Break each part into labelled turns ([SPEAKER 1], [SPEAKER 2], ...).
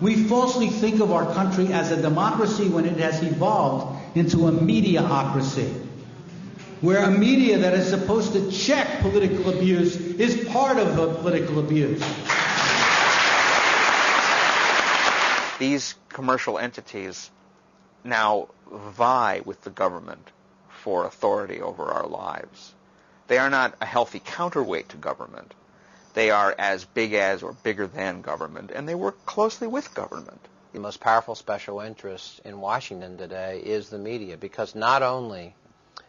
[SPEAKER 1] We falsely think of our country as a democracy when it has evolved into a mediaocracy, where a media that is supposed to check political abuse is part of the political abuse.
[SPEAKER 2] These commercial entities now vie with the government for authority over our lives. They are not a healthy counterweight to government. They are as big as or bigger than government, and they work closely with government.
[SPEAKER 3] The most powerful special interest in Washington today is the media, because not only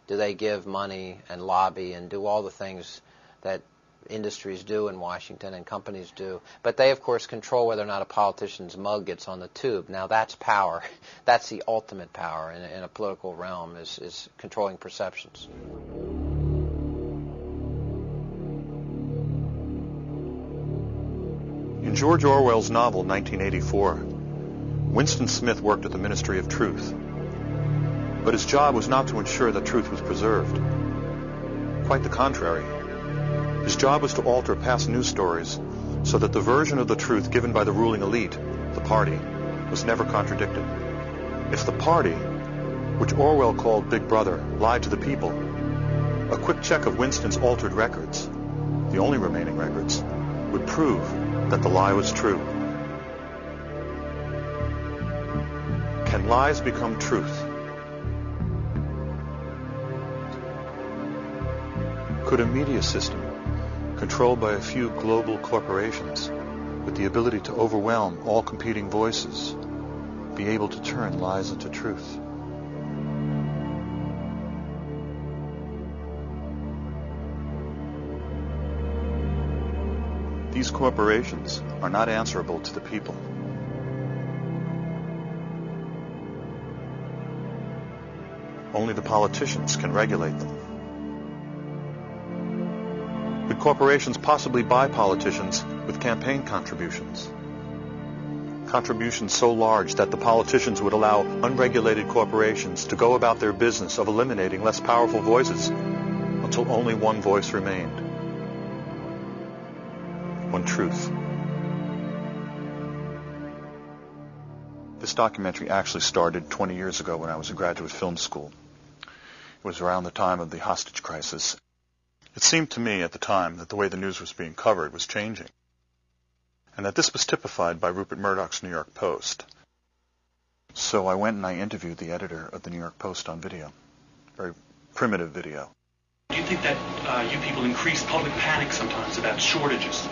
[SPEAKER 3] do they give money and lobby and do all the things that industries do in Washington and companies do, but they, of course, control whether or not a politician's mug gets on the tube. Now, that's power. That's the ultimate power in a political realm, is controlling perceptions.
[SPEAKER 4] In George Orwell's novel, 1984, Winston Smith worked at the Ministry of Truth. But his job was not to ensure that truth was preserved. Quite the contrary. His job was to alter past news stories so that the version of the truth given by the ruling elite, the party, was never contradicted. If the party, which Orwell called Big Brother, lied to the people, a quick check of Winston's altered records, the only remaining records, would prove that the lie was true. Can lies become truth? Could a media system, controlled by a few global corporations, with the ability to overwhelm all competing voices, be able to turn lies into truth? These corporations are not answerable to the people. Only the politicians can regulate them. Could corporations possibly buy politicians with campaign contributions? Contributions so large that the politicians would allow unregulated corporations to go about their business of eliminating less powerful voices until only one voice remained. One truth. This documentary actually started 20 years ago when I was in graduate film school. It was around the time of the hostage crisis. It seemed to me at the time that the way the news was being covered was changing, and that this was typified by Rupert Murdoch's New York Post. So I went and I interviewed the editor of the New York Post on video, very primitive video.
[SPEAKER 5] Do you think that you people increase public panic sometimes about shortages?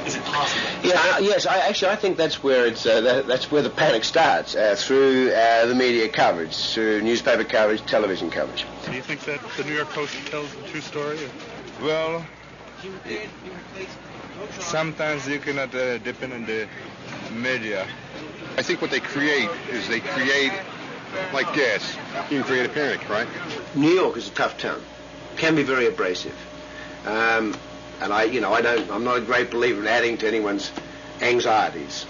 [SPEAKER 5] Is it possible?
[SPEAKER 6] Yeah, yes. I think that's where that's where the panic starts, through the media coverage, through newspaper coverage, television coverage.
[SPEAKER 7] Do you think that the New York Post tells the true story?
[SPEAKER 8] Well, sometimes you cannot depend on the media.
[SPEAKER 9] I think what they create is they create, like gas, you can create a panic, right?
[SPEAKER 6] New York is a tough town, can be very abrasive. And I'm not a great believer in adding to anyone's anxieties.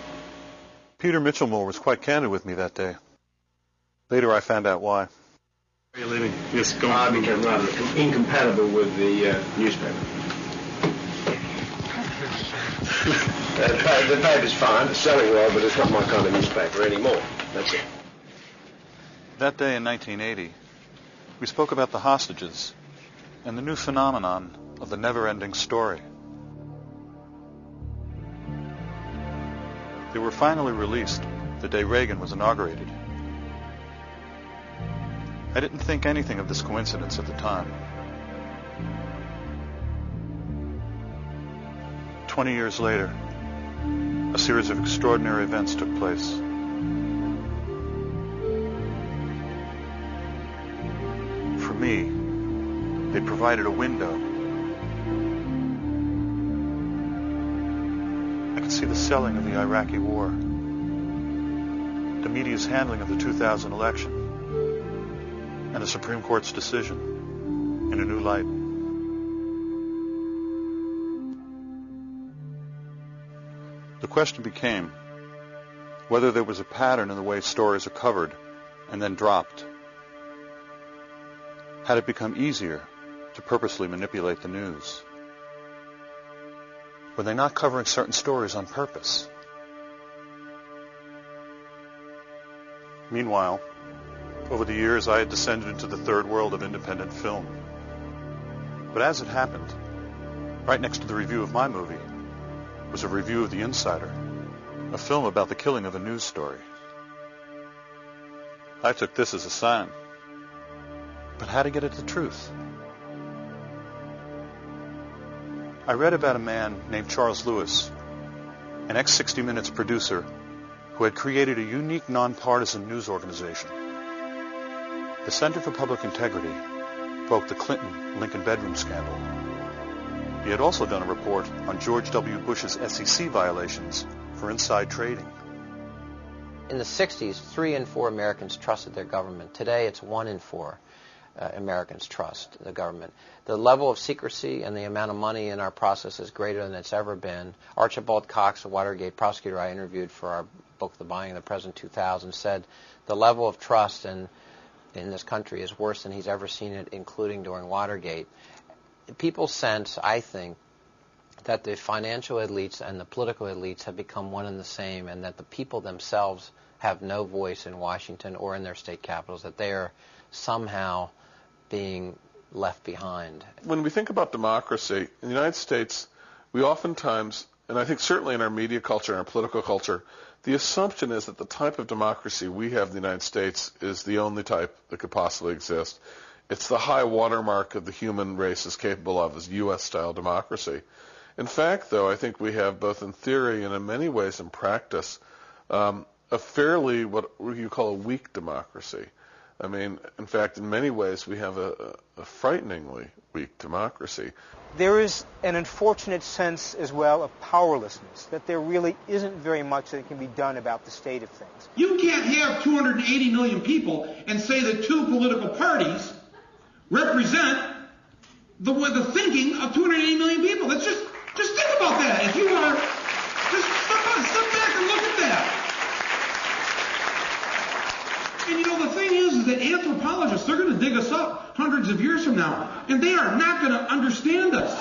[SPEAKER 4] Peter Mitchellmore was quite candid with me that day. Later I found out why.
[SPEAKER 5] Are you leaving? Yes, go
[SPEAKER 6] I
[SPEAKER 5] on.
[SPEAKER 6] became rather incompatible with the newspaper. The paper's fine, it's selling well, but it's not my kind of newspaper anymore. That's it.
[SPEAKER 4] That day in 1980, we spoke about the hostages and the new phenomenon of the never-ending story. They were finally released the day Reagan was inaugurated. I didn't think anything of this coincidence at the time. 20 years later, a series of extraordinary events took place. For me, they provided a window. I could see the selling of the Iraqi war, the media's handling of the 2000 election, and the Supreme Court's decision in a new light. The question became whether there was a pattern in the way stories are covered and then dropped. Had it become easier to purposely manipulate the news? Were they not covering certain stories on purpose? Meanwhile, over the years, I had descended into the third world of independent film. But as it happened, right next to the review of my movie was a review of The Insider, a film about the killing of a news story. I took this as a sign. But how to get at the truth? I read about a man named Charles Lewis, an ex-60 Minutes producer who had created a unique nonpartisan news organization. The Center for Public Integrity broke the Clinton-Lincoln bedroom scandal. He had also done a report on George W. Bush's SEC violations for inside trading.
[SPEAKER 3] In the 60s, 3 in 4 Americans trusted their government. Today, it's 1 in 4 Americans trust the government. The level of secrecy and the amount of money in our process is greater than it's ever been. Archibald Cox, the Watergate prosecutor I interviewed for our book, The Buying of the President 2000, said the level of trust in this country is worse than he's ever seen it, including during Watergate. People sense, I think, that the financial elites and the political elites have become one and the same, and that the people themselves have no voice in Washington or in their state capitals, that they are somehow being left behind.
[SPEAKER 10] When we think about democracy, in the United States, we oftentimes, and I think certainly in our media culture and our political culture, the assumption is that the type of democracy we have in the United States is the only type that could possibly exist. It's the high watermark of the human race is capable of, is U.S.-style democracy. In fact, though, I think we have, both in theory and in many ways in practice, a fairly, what you call a weak democracy. I mean, in fact, in many ways, we have a frighteningly weak democracy.
[SPEAKER 11] There is an unfortunate sense as well of powerlessness, that there really isn't very much that can be done about the state of things.
[SPEAKER 12] You can't have 280 million people and say that 2 political parties represent the thinking of 280 million people. That's just think about that. If you are, just step back and look at that. And you know, the thing is that anthropologists, they're going to dig us up hundreds of years from now, and they are not going to understand us.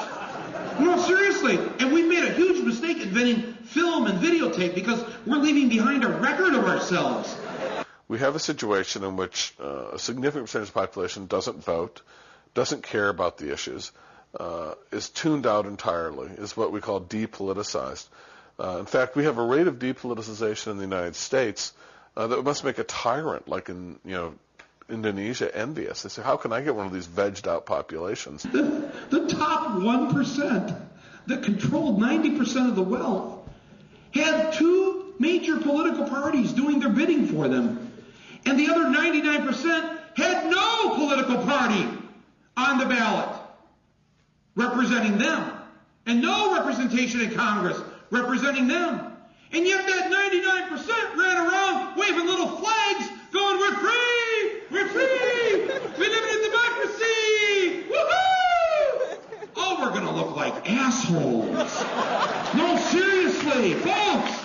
[SPEAKER 12] No, seriously. And we made a huge mistake inventing film and videotape because we're leaving behind a record of ourselves.
[SPEAKER 10] We have a situation in which a significant percentage of the population doesn't vote, doesn't care about the issues, is tuned out entirely, is what we call depoliticized. In fact, we have a rate of depoliticization in the United States that must make a tyrant like in Indonesia envious. They say, how can I get one of these vegged out populations?
[SPEAKER 12] The top 1% that controlled 90% of the wealth had 2 major political parties doing their bidding for them. And the other 99% had no political party on the ballot representing them. And no representation in Congress representing them. And yet that 99% ran around waving little flags going, we're free! We're free! We live in a democracy! Woohoo! Oh, we're going to look like assholes. No, seriously, folks.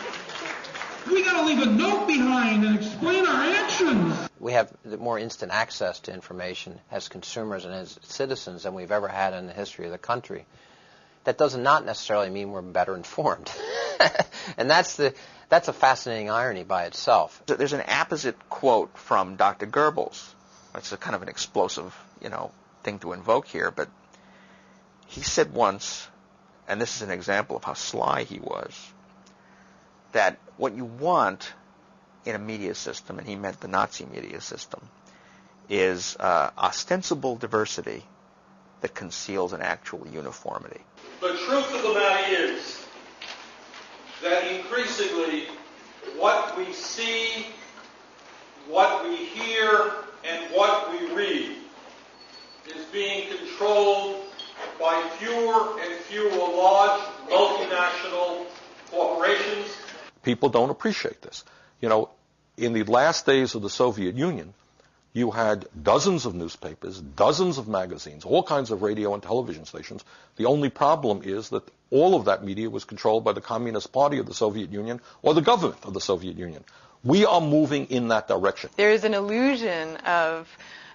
[SPEAKER 12] We got to leave a note behind and explain our actions.
[SPEAKER 3] We have more instant access to information as consumers and as citizens than we've ever had in the history of the country. That does not necessarily mean we're better informed. And that's a fascinating irony by itself.
[SPEAKER 2] There's an apposite quote from Dr. Goebbels. It's a kind of an explosive, thing to invoke here, but he said once, and this is an example of how sly he was, that what you want in a media system, and he meant the Nazi media system, is ostensible diversity that conceals an actual uniformity.
[SPEAKER 13] The truth of the matter is that increasingly what we see, what we hear, and what we read is being controlled by fewer and fewer large multinational corporations.
[SPEAKER 14] People don't appreciate this. In the last days of the Soviet Union, you had dozens of newspapers, dozens of magazines, all kinds of radio and television stations. The only problem is that all of that media was controlled by the Communist Party of the Soviet Union or the government of the Soviet Union. We are moving in that direction.
[SPEAKER 15] There is an illusion of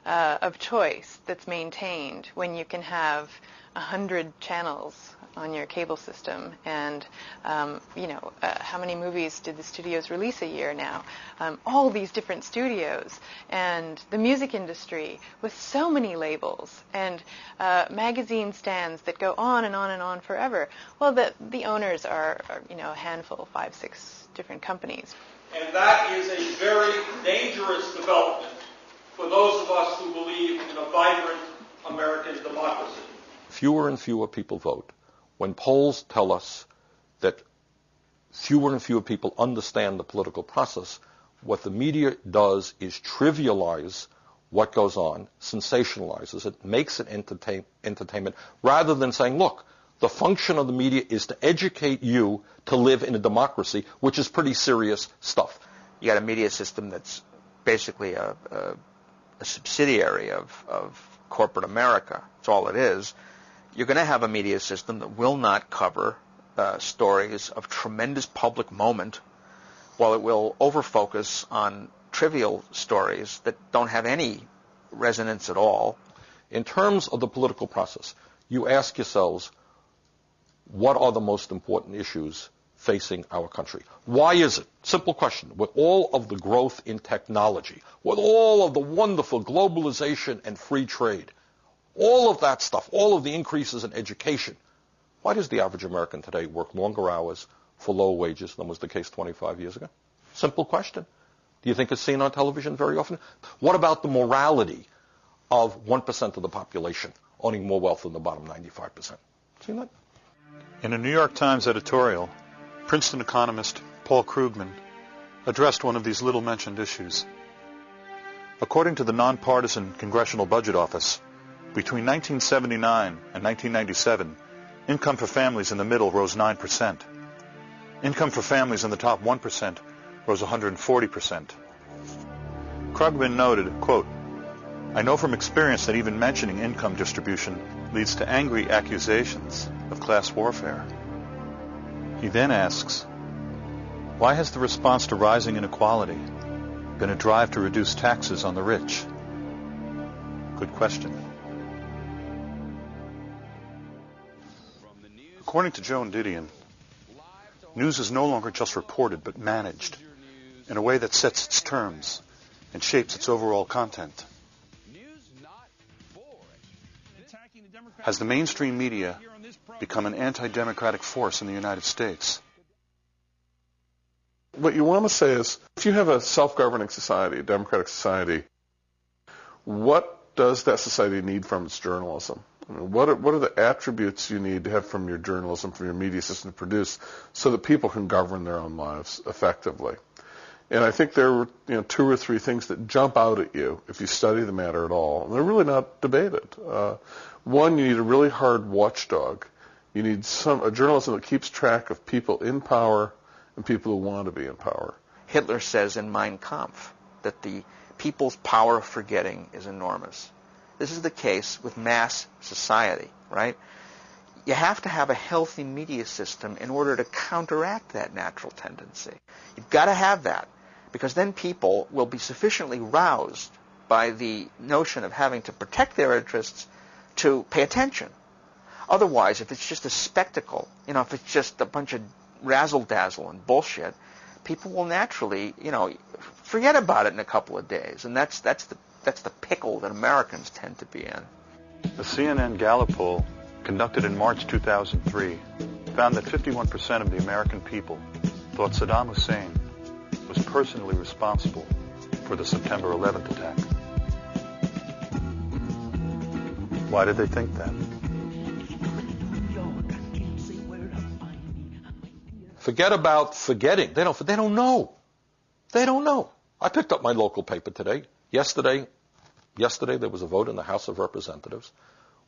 [SPEAKER 15] of choice that's maintained when you can have 100 channels on your cable system, and how many movies did the studios release a year now? All these different studios, and the music industry with so many labels, and magazine stands that go on and on and on forever. Well, the owners are a handful, 5, 6 different companies.
[SPEAKER 13] And that is a very dangerous development for those of us who believe in a vibrant American democracy.
[SPEAKER 14] Fewer and fewer people vote. When polls tell us that fewer and fewer people understand the political process, what the media does is trivialize what goes on, sensationalizes it, makes it entertainment, rather than saying, look, the function of the media is to educate you to live in a democracy, which is pretty serious stuff.
[SPEAKER 2] You got a media system that's basically a subsidiary of corporate America. That's all it is. You're going to have a media system that will not cover stories of tremendous public moment, while it will overfocus on trivial stories that don't have any resonance at all.
[SPEAKER 14] In terms of the political process, you ask yourselves, what are the most important issues facing our country? Why is it? Simple question. With all of the growth in technology, with all of the wonderful globalization and free trade, all of that stuff, all of the increases in education, why does the average American today work longer hours for lower wages than was the case 25 years ago? Simple question. Do you think it's seen on television very often? What about the morality of 1% of the population owning more wealth than the bottom 95%? Seen that?
[SPEAKER 4] In a New York Times editorial, Princeton economist Paul Krugman addressed one of these little-mentioned issues. According to the nonpartisan Congressional Budget Office, between 1979 and 1997, income for families in the middle rose 9%. Income for families in the top 1% rose 140%. Krugman noted, quote, "I know from experience that even mentioning income distribution leads to angry accusations of class warfare." He then asks, why has the response to rising inequality been a drive to reduce taxes on the rich? Good question. According to Joan Didion, news is no longer just reported but managed in a way that sets its terms and shapes its overall content. Has the mainstream media become an anti-democratic force in the United States?
[SPEAKER 10] What you want to say is, if you have a self-governing society, a democratic society, what does that society need from its journalism? I mean, what are the attributes you need to have from your journalism, from your media system to produce, so that people can govern their own lives effectively? And I think there are 2 or 3 things that jump out at you if you study the matter at all. And they're really not debated. One, you need a really hard watchdog. You need a journalism that keeps track of people in power and people who want to be in power.
[SPEAKER 2] Hitler says in Mein Kampf that the people's power of forgetting is enormous. This is the case with mass society, right? You have to have a healthy media system in order to counteract that natural tendency. You've got to have that, because then people will be sufficiently roused by the notion of having to protect their interests to pay attention. Otherwise, if it's just a spectacle, if it's just a bunch of razzle-dazzle and bullshit, people will naturally, forget about it in a couple of days. And that's the pickle that Americans tend to be in.
[SPEAKER 4] A CNN Gallup poll conducted in March 2003 found that 51% of the American people thought Saddam Hussein was personally responsible for the September 11th attack. Why did they think that?
[SPEAKER 14] Forget about forgetting. They don't know. They don't know. I picked up my local paper today. Yesterday there was a vote in the House of Representatives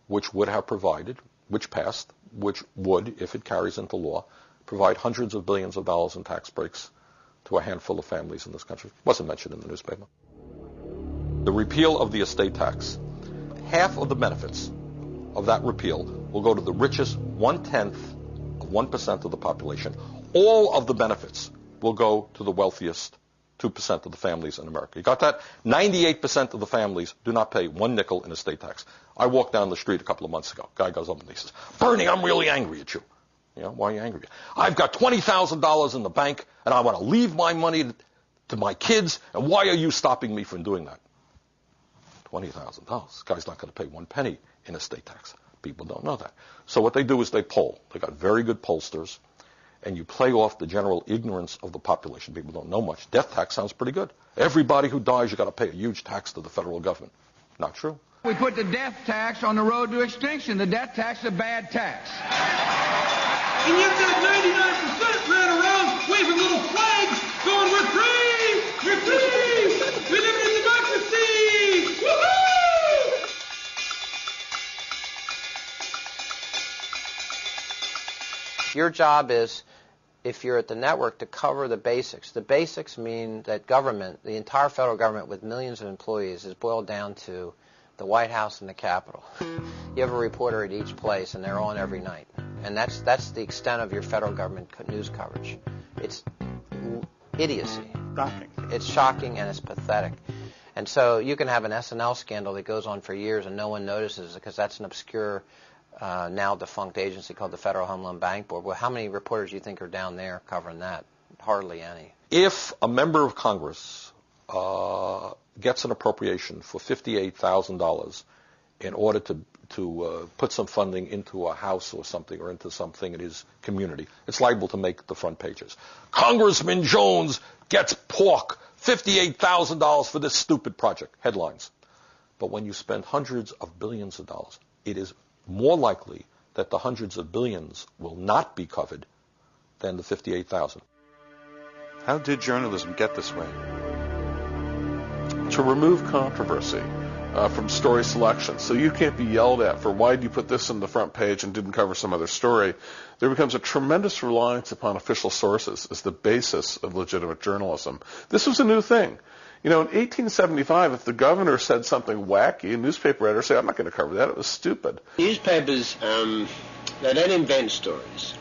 [SPEAKER 14] which would have provided, which passed, which would, if it carries into law, provide hundreds of billions of dollars in tax breaks to a handful of families in this country. Wasn't mentioned in the newspaper. The repeal of the estate tax. Half of the benefits of that repeal will go to the richest 1/10 of 1% of the population. All of the benefits will go to the wealthiest 2% of the families in America. You got that? 98% of the families do not pay 1 nickel in estate tax. I walked down the street a couple of months ago. Guy goes up and he says, Bernie, I'm really angry at you. You know, why are you angry? I've got $20,000 in the bank, and I want to leave my money to my kids, and why are you stopping me from doing that? $20,000. This guy's not going to pay 1 penny in estate tax. People don't know that. So what they do is they poll. They got very good pollsters, and you play off the general ignorance of the population. People don't know much. Death tax sounds pretty good. Everybody who dies, you got to pay a huge tax to the federal government. Not true.
[SPEAKER 16] We put the death tax on the road to extinction. The death tax is a bad tax.
[SPEAKER 12] And yet that 99% ran around waving little flags going, we're free! We're free! We live in democracy! Woohoo!
[SPEAKER 3] Your job is, if you're at the network, to cover the basics. The basics mean that government, the entire federal government with millions of employees, is boiled down to the White House and the Capitol. You have a reporter at each place, and they're on every night. And that's the extent of your federal government news coverage. It's idiocy.
[SPEAKER 11] Shocking.
[SPEAKER 3] It's shocking and it's pathetic. And so you can have an SNL scandal that goes on for years and no one notices because that's an obscure, now defunct agency called the Federal Home Loan Bank Board. Well, how many reporters do you think are down there covering that? Hardly any.
[SPEAKER 14] If a member of Congress gets an appropriation for $58,000 in order to put some funding into a house or something or into something in his community, it's liable to make the front pages. Congressman Jones gets pork, $58,000 for this stupid project. Headlines. But when you spend hundreds of billions of dollars, it is more likely that the hundreds of billions will not be covered than the $58,000.
[SPEAKER 4] How did journalism get this way?
[SPEAKER 10] To remove controversy from story selection. So you can't be yelled at for why did you put this on the front page and didn't cover some other story. There becomes a tremendous reliance upon official sources as the basis of legitimate journalism. This was a new thing. You know, in 1875, if the governor said something wacky, a newspaper editor would say, I'm not going to cover that. It was stupid.
[SPEAKER 6] Newspapers, they don't invent stories.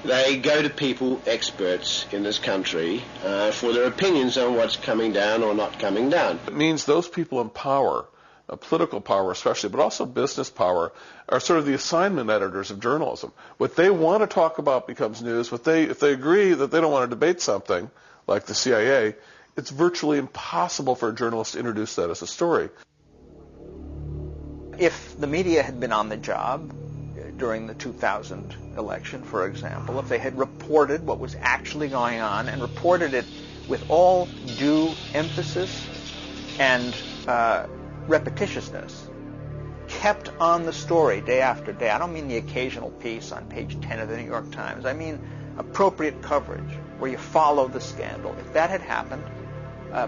[SPEAKER 6] They go to people, experts in this country, for their opinions on what's coming down or not coming down.
[SPEAKER 10] It means those people in power, political power especially, but also business power, are sort of the assignment editors of journalism. What they want to talk about becomes news. If they agree that they don't want to debate something, like the CIA, it's virtually impossible for a journalist to introduce that as a story.
[SPEAKER 2] If the media had been on the job during the 2000 election, for example, if they had reported what was actually going on and reported it with all due emphasis and repetitiousness, kept on the story day after day. I don't mean the occasional piece on page 10 of the New York Times. I mean appropriate coverage where you follow the scandal. If that had happened,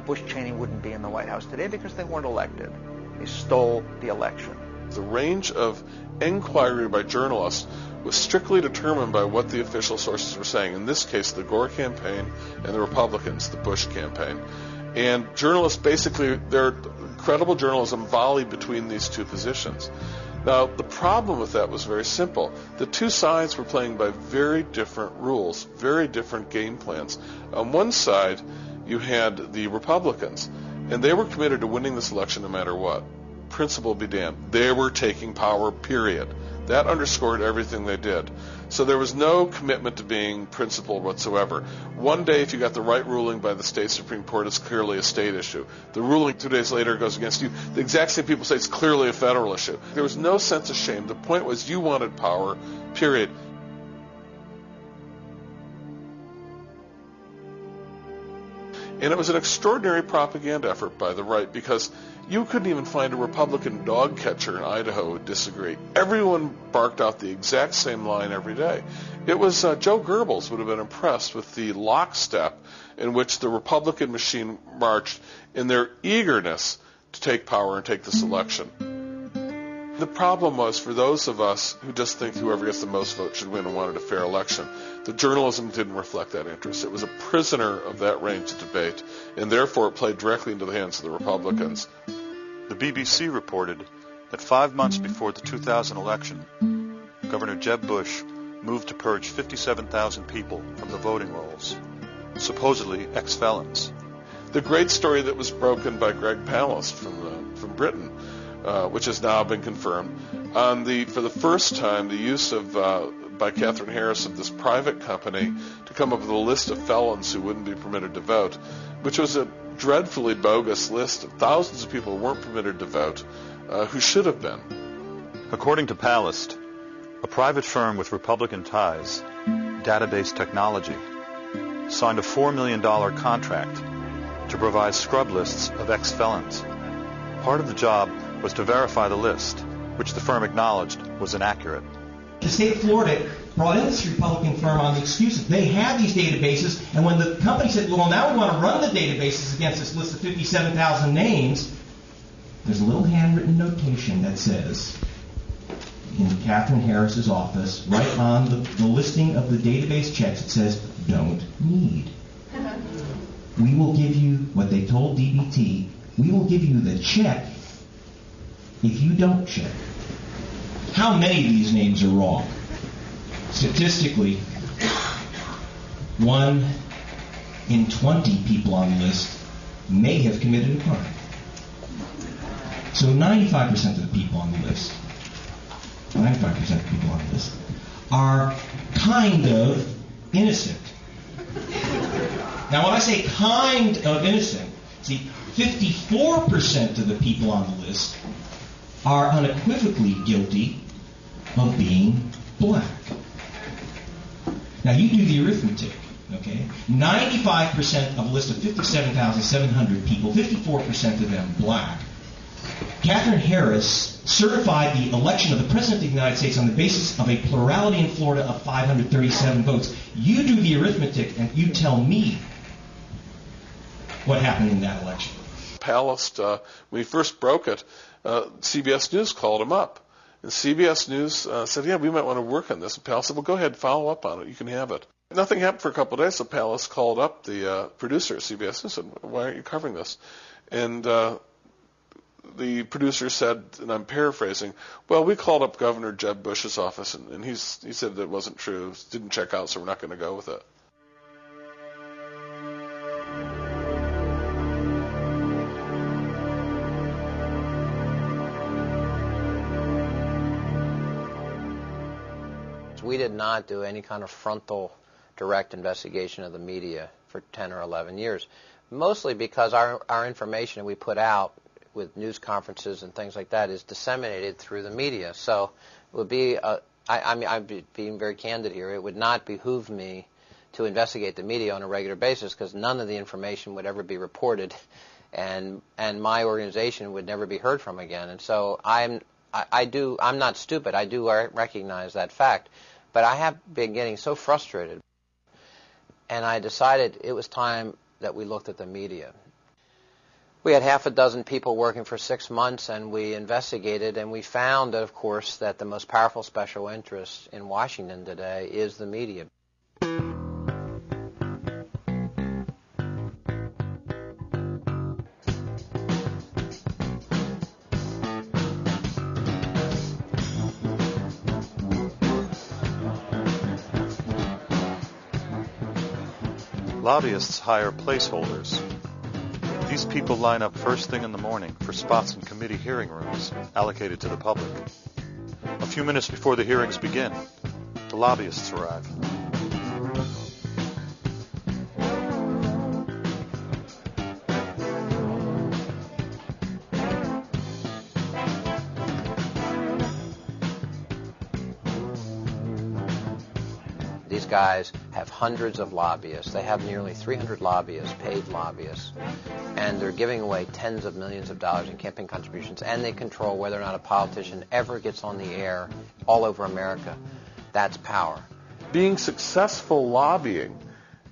[SPEAKER 2] Bush Cheney wouldn't be in the White House today because they weren't elected. They stole the election.
[SPEAKER 10] The range of inquiry by journalists was strictly determined by what the official sources were saying. In this case, the Gore campaign and the Republicans, the Bush campaign. And journalists basically, their credible journalism volleyed between these two positions. Now, the problem with that was very simple. The two sides were playing by very different rules, very different game plans. On one side, you had the Republicans, and they were committed to winning this election no matter what. Principle be damned. They were taking power, period. That underscored everything they did. So there was no commitment to being principled whatsoever. One day, if you got the right ruling by the state Supreme Court, it's clearly a state issue. The ruling 2 days later goes against you. The exact same people say it's clearly a federal issue. There was no sense of shame. The point was you wanted power, period. And it was an extraordinary propaganda effort by the right because you couldn't even find a Republican dog catcher in Idaho who would disagree. Everyone barked out the exact same line every day. It was Joe Goebbels would have been impressed with the lockstep in which the Republican machine marched in their eagerness to take power and take this election. The problem was for those of us who just think whoever gets the most votes should win and wanted a fair election, the journalism didn't reflect that interest. It was a prisoner of that range of debate, and therefore it played directly into the hands of the Republicans.
[SPEAKER 4] The BBC reported that 5 months before the 2000 election, Governor Jeb Bush moved to purge 57,000 people from the voting rolls, supposedly ex-felons.
[SPEAKER 10] The great story that was broken by Greg Palast from Britain, which has now been confirmed, on for the first time, the use of by Catherine Harris of this private company to come up with a list of felons who wouldn't be permitted to vote, which was a dreadfully bogus list of thousands of people who weren't permitted to vote, who should have been.
[SPEAKER 4] According to Palast, a private firm with Republican ties, Database Technology, signed a $4 million contract to provide scrub lists of ex-felons. Part of the job was to verify the list, which the firm acknowledged was inaccurate.
[SPEAKER 17] The state of Florida brought in this Republican firm on the excuse that they had these databases, and when the company said, well, now we want to run the databases against this list of 57,000 names, there's a little handwritten notation that says, in Catherine Harris's office, right on the listing of the database checks, it says, don't need. We will give you what they told DBT, we will give you the check if you don't check. How many of these names are wrong? Statistically, 1 in 20 people on the list may have committed a crime. So 95% of the people on the list, 95% of the people on the list, are kind of innocent. Now when I say kind of innocent, see, 54% of the people on the list are unequivocally guilty of being black. Now you do the arithmetic, okay? 95% of a list of 57,700 people, 54% of them black. Catherine Harris certified the election of the President of the United States on the basis of a plurality in Florida of 537 votes. You do the arithmetic and you tell me what happened in that election.
[SPEAKER 10] Palast, when he first broke it, CBS News called him up. And CBS News said, yeah, we might want to work on this. And Palast said, well, go ahead, follow up on it. You can have it. Nothing happened for a couple of days, so Palast called up the producer at CBS News and said, why aren't you covering this? And the producer said, and I'm paraphrasing, well, we called up Governor Jeb Bush's office, and he said that it wasn't true, didn't check out, so we're not going to go with it.
[SPEAKER 3] We did not do any kind of frontal, direct investigation of the media for 10 or 11 years, mostly because our information we put out with news conferences and things like that is disseminated through the media. So it would be, I'm being very candid here, it would not behoove me to investigate the media on a regular basis because none of the information would ever be reported and my organization would never be heard from again. And so I'm not stupid. I do recognize that fact. But I have been getting so frustrated, and I decided it was time that we looked at the media. We had half a dozen people working for 6 months, and we investigated, and we found, of course, that the most powerful special interest in Washington today is the media.
[SPEAKER 4] Lobbyists hire placeholders. These people line up first thing in the morning for spots in committee hearing rooms allocated to the public. A few minutes before the hearings begin, the lobbyists arrive.
[SPEAKER 3] These guys have hundreds of lobbyists. They have nearly 300 lobbyists, paid lobbyists, and they're giving away tens of millions of dollars in campaign contributions, and they control whether or not a politician ever gets on the air all over America. That's power.
[SPEAKER 10] Being successful lobbying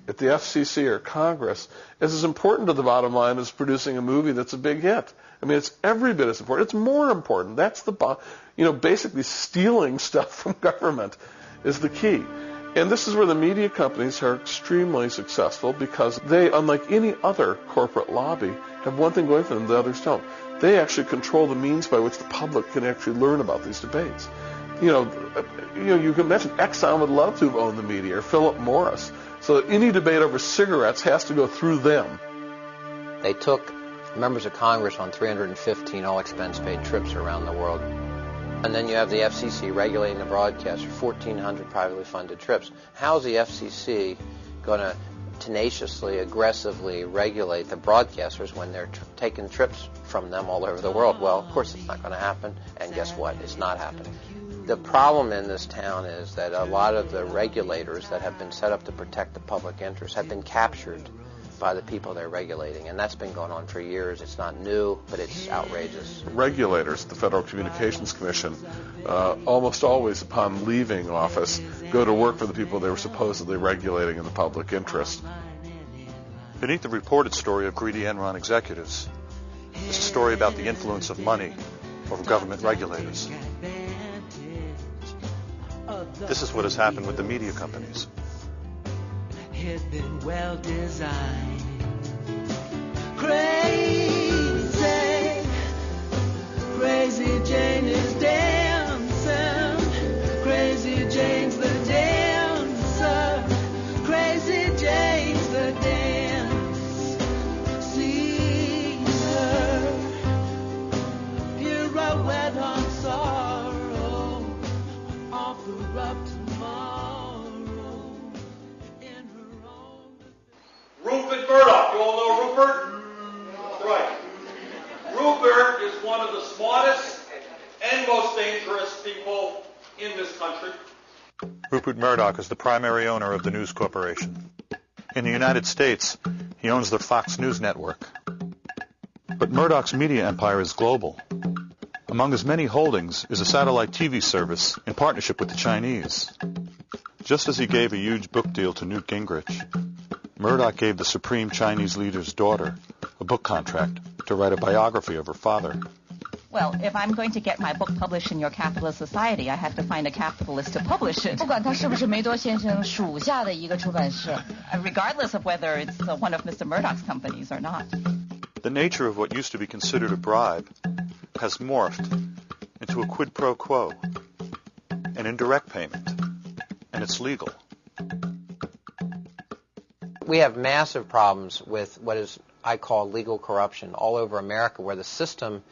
[SPEAKER 10] at the FCC or Congress is as important to the bottom line as producing a movie that's a big hit. I mean, it's every bit as important. It's more important. That's basically stealing stuff from government is the key. And this is where the media companies are extremely successful because they, unlike any other corporate lobby, have one thing going for them the others don't. They actually control the means by which the public can actually learn about these debates. You can imagine Exxon would love to have owned the media, or Philip Morris. So that any debate over cigarettes has to go through them.
[SPEAKER 3] They took members of Congress on 315 all-expense-paid trips around the world. And then you have the FCC regulating the broadcaster, 1,400 privately funded trips. How is the FCC going to tenaciously, aggressively regulate the broadcasters when they're taking trips from them all over the world? Well, of course it's not going to happen, and guess what? It's not happening. The problem in this town is that a lot of the regulators that have been set up to protect the public interest have been captured by the people they're regulating, and that's been going on for years. It's not new, but it's outrageous.
[SPEAKER 10] Regulators, the Federal Communications Commission, almost always upon leaving office, go to work for the people they were supposedly regulating in the public interest.
[SPEAKER 4] Beneath the reported story of greedy Enron executives is a story about the influence of money over government regulators. This is what has happened with the media companies.
[SPEAKER 18] Had been well designed. Crazy, crazy Jane is dancing. Crazy Jane's the dancer. Crazy Jane's the dance. See her, hero wed on sorrow, offer up tomorrow.
[SPEAKER 13] Rupert Murdoch. You all know Rupert? Right. Rupert is one of the smartest and most dangerous people in this country.
[SPEAKER 4] Rupert Murdoch is the primary owner of the News Corporation. In the United States, he owns the Fox News network. But Murdoch's media empire is global. Among his many holdings is a satellite TV service in partnership with the Chinese. Just as he gave a huge book deal to Newt Gingrich, Murdoch gave the supreme Chinese leader's daughter a book contract to write a biography of her father.
[SPEAKER 19] Well, if I'm going to get my book published in your capitalist society, I have to find a capitalist to publish it.
[SPEAKER 20] 不管他是不是梅多先生属下的一个出版社
[SPEAKER 19] Regardless of whether it's one of Mr. Murdoch's companies or not.
[SPEAKER 4] The nature of what used to be considered a bribe has morphed into a quid pro quo, an indirect payment, and it's legal.
[SPEAKER 3] We have massive problems with what I call legal corruption all over America, where the system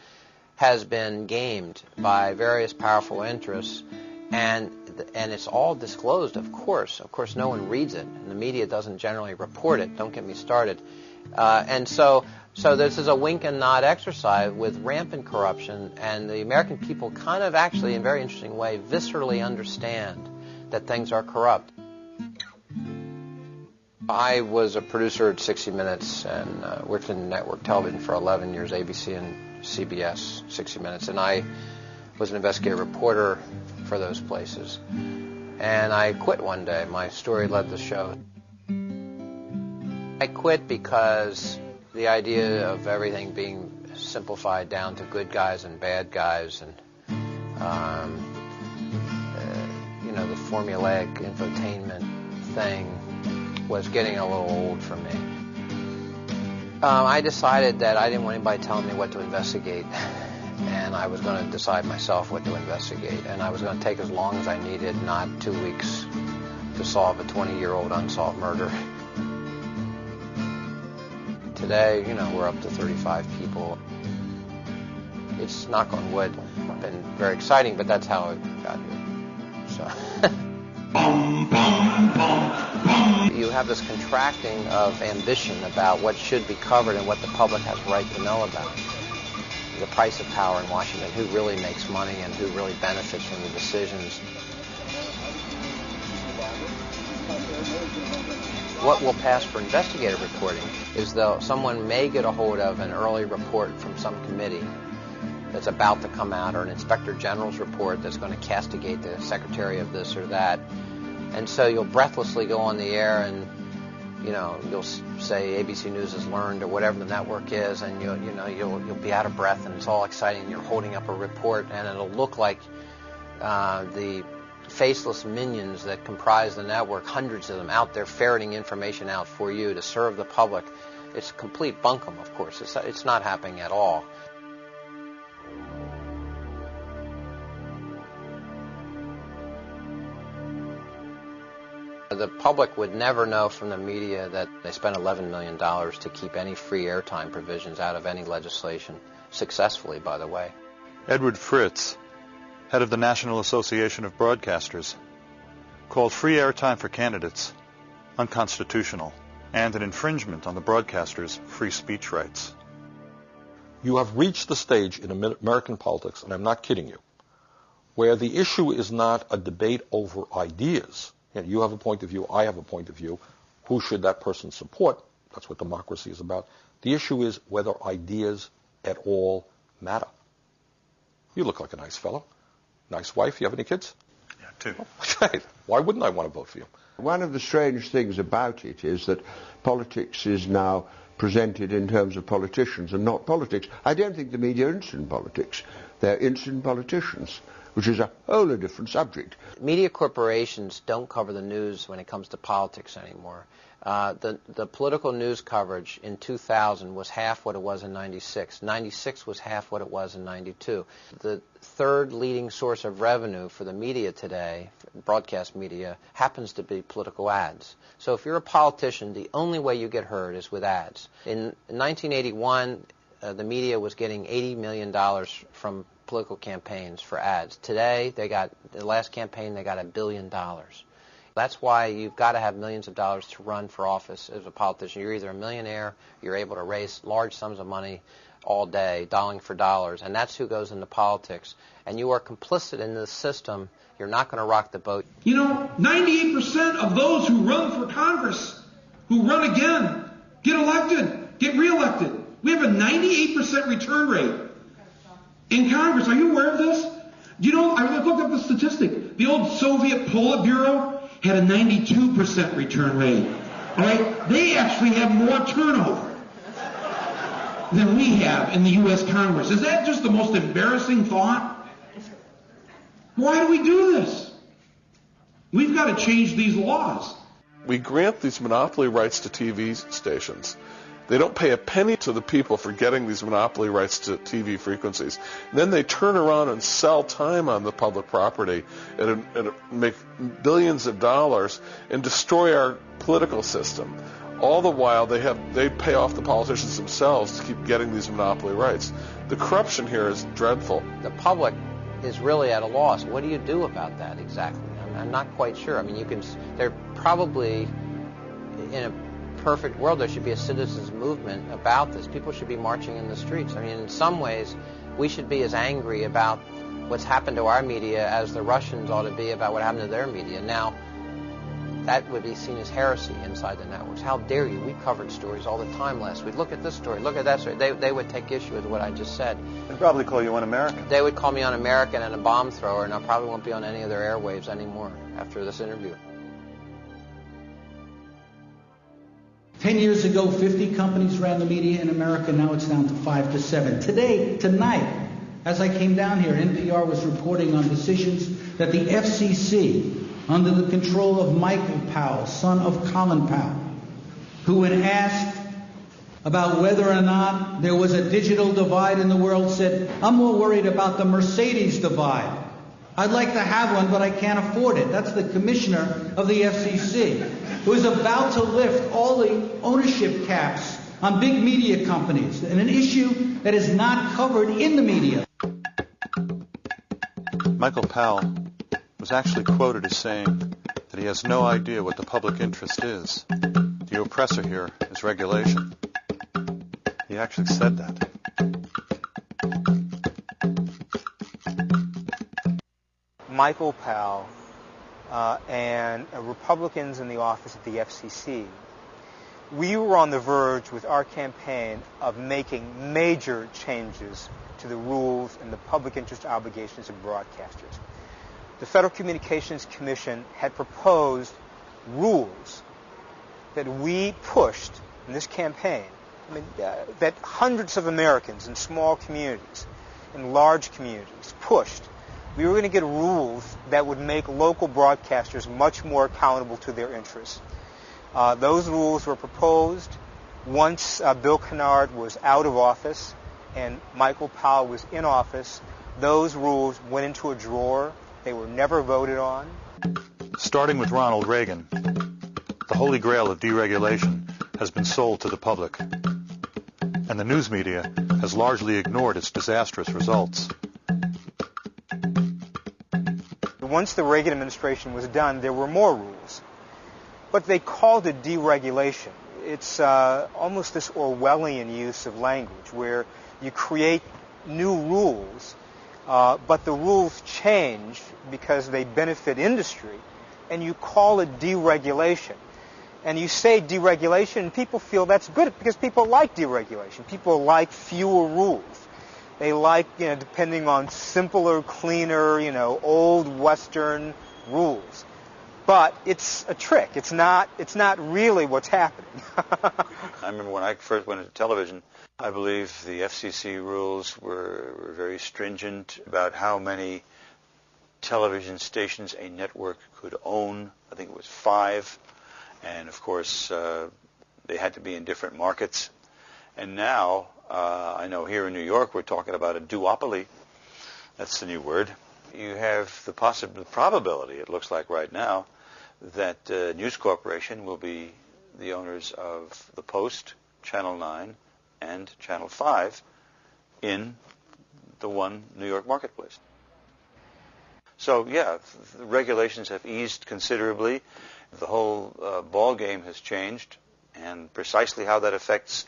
[SPEAKER 3] has been gamed by various powerful interests, and it's all disclosed, of course. Of course, no one reads it, and the media doesn't generally report it. Don't get me started. And so this is a wink and nod exercise with rampant corruption, and the American people kind of actually, in a very interesting way, viscerally understand that things are corrupt. I was a producer at 60 Minutes and worked in network television for 11 years, ABC and CBS, 60 Minutes, and I was an investigative reporter for those places. And I quit one day. My story led the show. I quit because the idea of everything being simplified down to good guys and bad guys and, the formulaic infotainment thing was getting a little old for me. I decided that I didn't want anybody telling me what to investigate, and I was going to decide myself what to investigate, and I was going to take as long as I needed, not 2 weeks, to solve a 20-year-old unsolved murder. Today, we're up to 35 people. It's, knock on wood, been very exciting, but that's how I got here. So. You have this contracting of ambition about what should be covered and what the public has a right to know about. The price of power in Washington, who really makes money and who really benefits from the decisions. What will pass for investigative reporting is though someone may get a hold of an early report from some committee that's about to come out, or an inspector general's report that's going to castigate the secretary of this or that. And so you'll breathlessly go on the air and, you'll say ABC News has learned or whatever the network is, and you'll be out of breath and it's all exciting and you're holding up a report and it'll look like the faceless minions that comprise the network, hundreds of them out there ferreting information out for you to serve the public. It's complete bunkum, of course. It's not happening at all. The public would never know from the media that they spent $11 million to keep any free airtime provisions out of any legislation, successfully, by the way.
[SPEAKER 21] Edward Fritz, head of the National Association of Broadcasters, called free airtime for candidates unconstitutional and an infringement on the broadcasters' free speech rights.
[SPEAKER 14] You have reached the stage in American politics, and I'm not kidding you, where the issue is not a debate over ideas. You have a point of view, I have a point of view. Who should that person support? That's what democracy is about. The issue is whether ideas at all matter. You look like a nice fellow. Nice wife. You have any kids?
[SPEAKER 21] Yeah, two.
[SPEAKER 14] Okay. Why wouldn't I want to vote for you?
[SPEAKER 22] One of the strange things about it is that politics is now presented in terms of politicians and not politics. I don't think the media are interested in politics. They're interested in politicians, which is a whole different subject.
[SPEAKER 3] Media corporations don't cover the news when it comes to politics anymore. The political news coverage in 2000 was half what it was in 96. 96 was half what it was in 92. The third leading source of revenue for the media today, broadcast media, happens to be political ads. So if you're a politician, the only way you get heard is with ads. In 1981, the media was getting $80 million from political campaigns for ads. Today, the last campaign, they got $1 billion. That's why you've got to have millions of dollars to run for office as a politician. You're either a millionaire, you're able to raise large sums of money all day, dollar for dollars, and that's who goes into politics. And you are complicit in this system. You're not going to rock the boat.
[SPEAKER 12] You know, 98% of those who run for Congress, who run again, get elected, get reelected. We have a 98% return rate in Congress. Are you aware of this? You know, I looked up the statistic. The old Soviet Politburo had a 92% return rate. All right? They actually have more turnover than we have in the U.S. Congress. Is that just the most embarrassing thought? Why do we do this? We've got to change these laws.
[SPEAKER 10] We grant these monopoly rights to TV stations. They don't pay a penny to the people for getting these monopoly rights to TV frequencies. And then they turn around and sell time on the public property and make billions of dollars and destroy our political system. All the while, they pay off the politicians themselves to keep getting these monopoly rights. The corruption here is dreadful.
[SPEAKER 3] The public is really at a loss. What do you do about that exactly? I'm not quite sure. I mean, they're probably in a perfect world, there should be a citizens movement about this. People should be marching in the streets. I mean, in some ways, we should be as angry about what's happened to our media as the Russians ought to be about what happened to their media. Now, that would be seen as heresy inside the networks. How dare you? We covered stories all the time last week. Look at this story. Look at that story. They would take issue with what I just said.
[SPEAKER 21] They'd probably call you un-American.
[SPEAKER 3] They would call me un-American and a bomb thrower, and I probably won't be on any of their airwaves anymore after this interview.
[SPEAKER 1] 10 years ago, 50 companies ran the media in America. Now it's down to 5 to 7. Tonight, as I came down here, NPR was reporting on decisions that the FCC, under the control of Michael Powell, son of Colin Powell, who when asked about whether or not there was a digital divide in the world, said, "I'm more worried about the Mercedes divide. I'd like to have one, but I can't afford it." That's the commissioner of the FCC, who is about to lift all the ownership caps on big media companies, and an issue that is not covered in the media.
[SPEAKER 21] Michael Powell was actually quoted as saying that he has no idea what the public interest is. The oppressor here is regulation. He actually said that.
[SPEAKER 11] Michael Powell and Republicans in the office of the FCC, we were on the verge with our campaign of making major changes to the rules and the public interest obligations of broadcasters. The Federal Communications Commission had proposed rules that we pushed in this campaign, that hundreds of Americans in small communities, in large communities, pushed. We were going to get rules that would make local broadcasters much more accountable to their interests. Those rules were proposed once Bill Kennard was out of office and Michael Powell was in office. Those rules went into a drawer. They were never voted on.
[SPEAKER 21] Starting with Ronald Reagan, the holy grail of deregulation has been sold to the public, and the news media has largely ignored its disastrous results.
[SPEAKER 11] Once the Reagan administration was done, there were more rules, but they called it deregulation. It's almost this Orwellian use of language where you create new rules, but the rules change because they benefit industry, and you call it deregulation. And you say deregulation, and people feel that's good because people like deregulation. People like fewer rules. They like, depending on simpler, cleaner, old Western rules. But it's a trick. It's not really what's happening.
[SPEAKER 7] I remember when I first went into television, I believe the FCC rules were very stringent about how many television stations a network could own. I think it was 5. And, of course, they had to be in different markets. And now, I know here in New York we're talking about a duopoly. That's the new word. You have the probability, it looks like right now, that News Corporation will be the owners of the Post, Channel 9, and Channel 5 in the one New York marketplace. So, yeah, the regulations have eased considerably. The whole ball game has changed, and precisely how that affects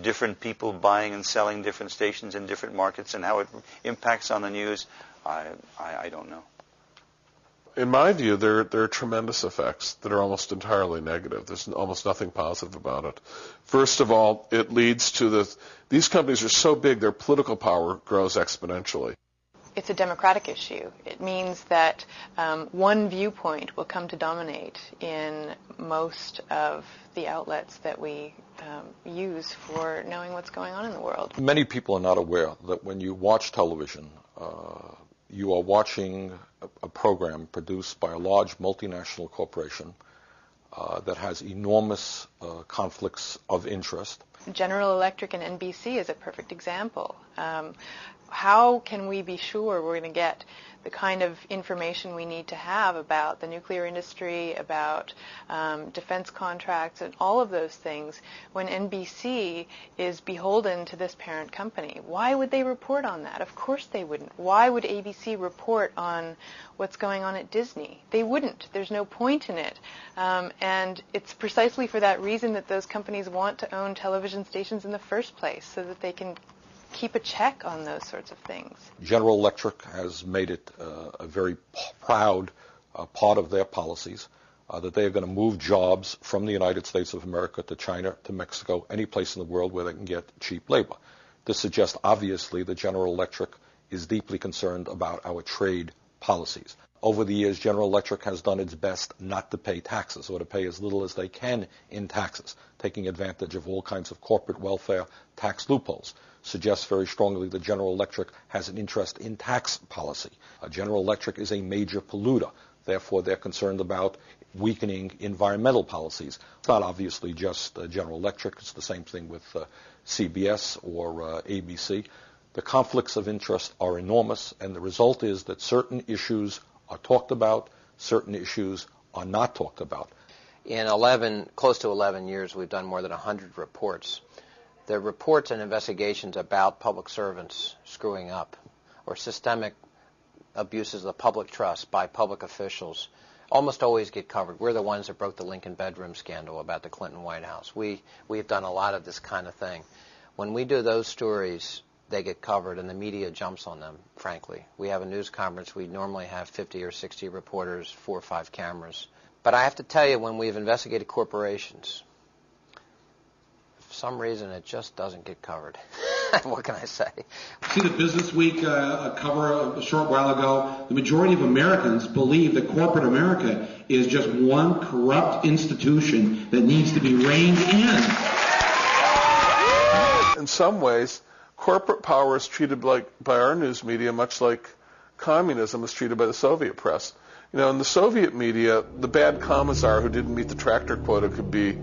[SPEAKER 7] different people buying and selling different stations in different markets and how it impacts on the news, I don't know.
[SPEAKER 10] In my view, there are tremendous effects that are almost entirely negative. There's almost nothing positive about it. First of all, it leads to these companies are so big, their political power grows exponentially.
[SPEAKER 15] It's a democratic issue. It means that one viewpoint will come to dominate in most of the outlets that we use for knowing what's going on in the world.
[SPEAKER 14] Many people are not aware that when you watch television, you are watching a program produced by a large multinational corporation that has enormous conflicts of interest.
[SPEAKER 15] General Electric and NBC is a perfect example. How can we be sure we're going to get the kind of information we need to have about the nuclear industry, about defense contracts, and all of those things when NBC is beholden to this parent company? Why would they report on that? Of course they wouldn't. Why would ABC report on what's going on at Disney? They wouldn't. There's no point in it. And it's precisely for that reason that those companies want to own television stations in the first place, so that they can keep a check on those sorts of things.
[SPEAKER 14] General Electric has made it a very proud part of their policies that they are going to move jobs from the United States of America to China, to Mexico, any place in the world where they can get cheap labor. This suggests, obviously, that General Electric is deeply concerned about our trade policies. Over the years, General Electric has done its best not to pay taxes, or to pay as little as they can in taxes, taking advantage of all kinds of corporate welfare tax loopholes. Suggests very strongly that General Electric has an interest in tax policy. General Electric is a major polluter. Therefore, they're concerned about weakening environmental policies. It's not obviously just General Electric. It's the same thing with CBS or ABC. The conflicts of interest are enormous, and the result is that certain issues are talked about, certain issues are not talked about.
[SPEAKER 3] In close to 11 years, we've done more than 100 reports. They're reports and investigations about public servants screwing up, or systemic abuses of public trust by public officials. Almost always get covered. We're the ones that broke the Lincoln bedroom scandal about the Clinton White House. We've done a lot of this kind of thing. When we do those stories, they get covered, and the media jumps on them, frankly. We have a news conference. We normally have 50 or 60 reporters, 4 or 5 cameras. But I have to tell you, when we've investigated corporations, for some reason it just doesn't get covered. What can I say?
[SPEAKER 12] See the Business Week cover a short while ago. The majority of Americans believe that corporate America is just one corrupt institution that needs to be reined in.
[SPEAKER 10] In some ways, corporate power is treated by our news media much like communism was treated by the Soviet press. In the Soviet media, the bad commissar who didn't meet the tractor quota could be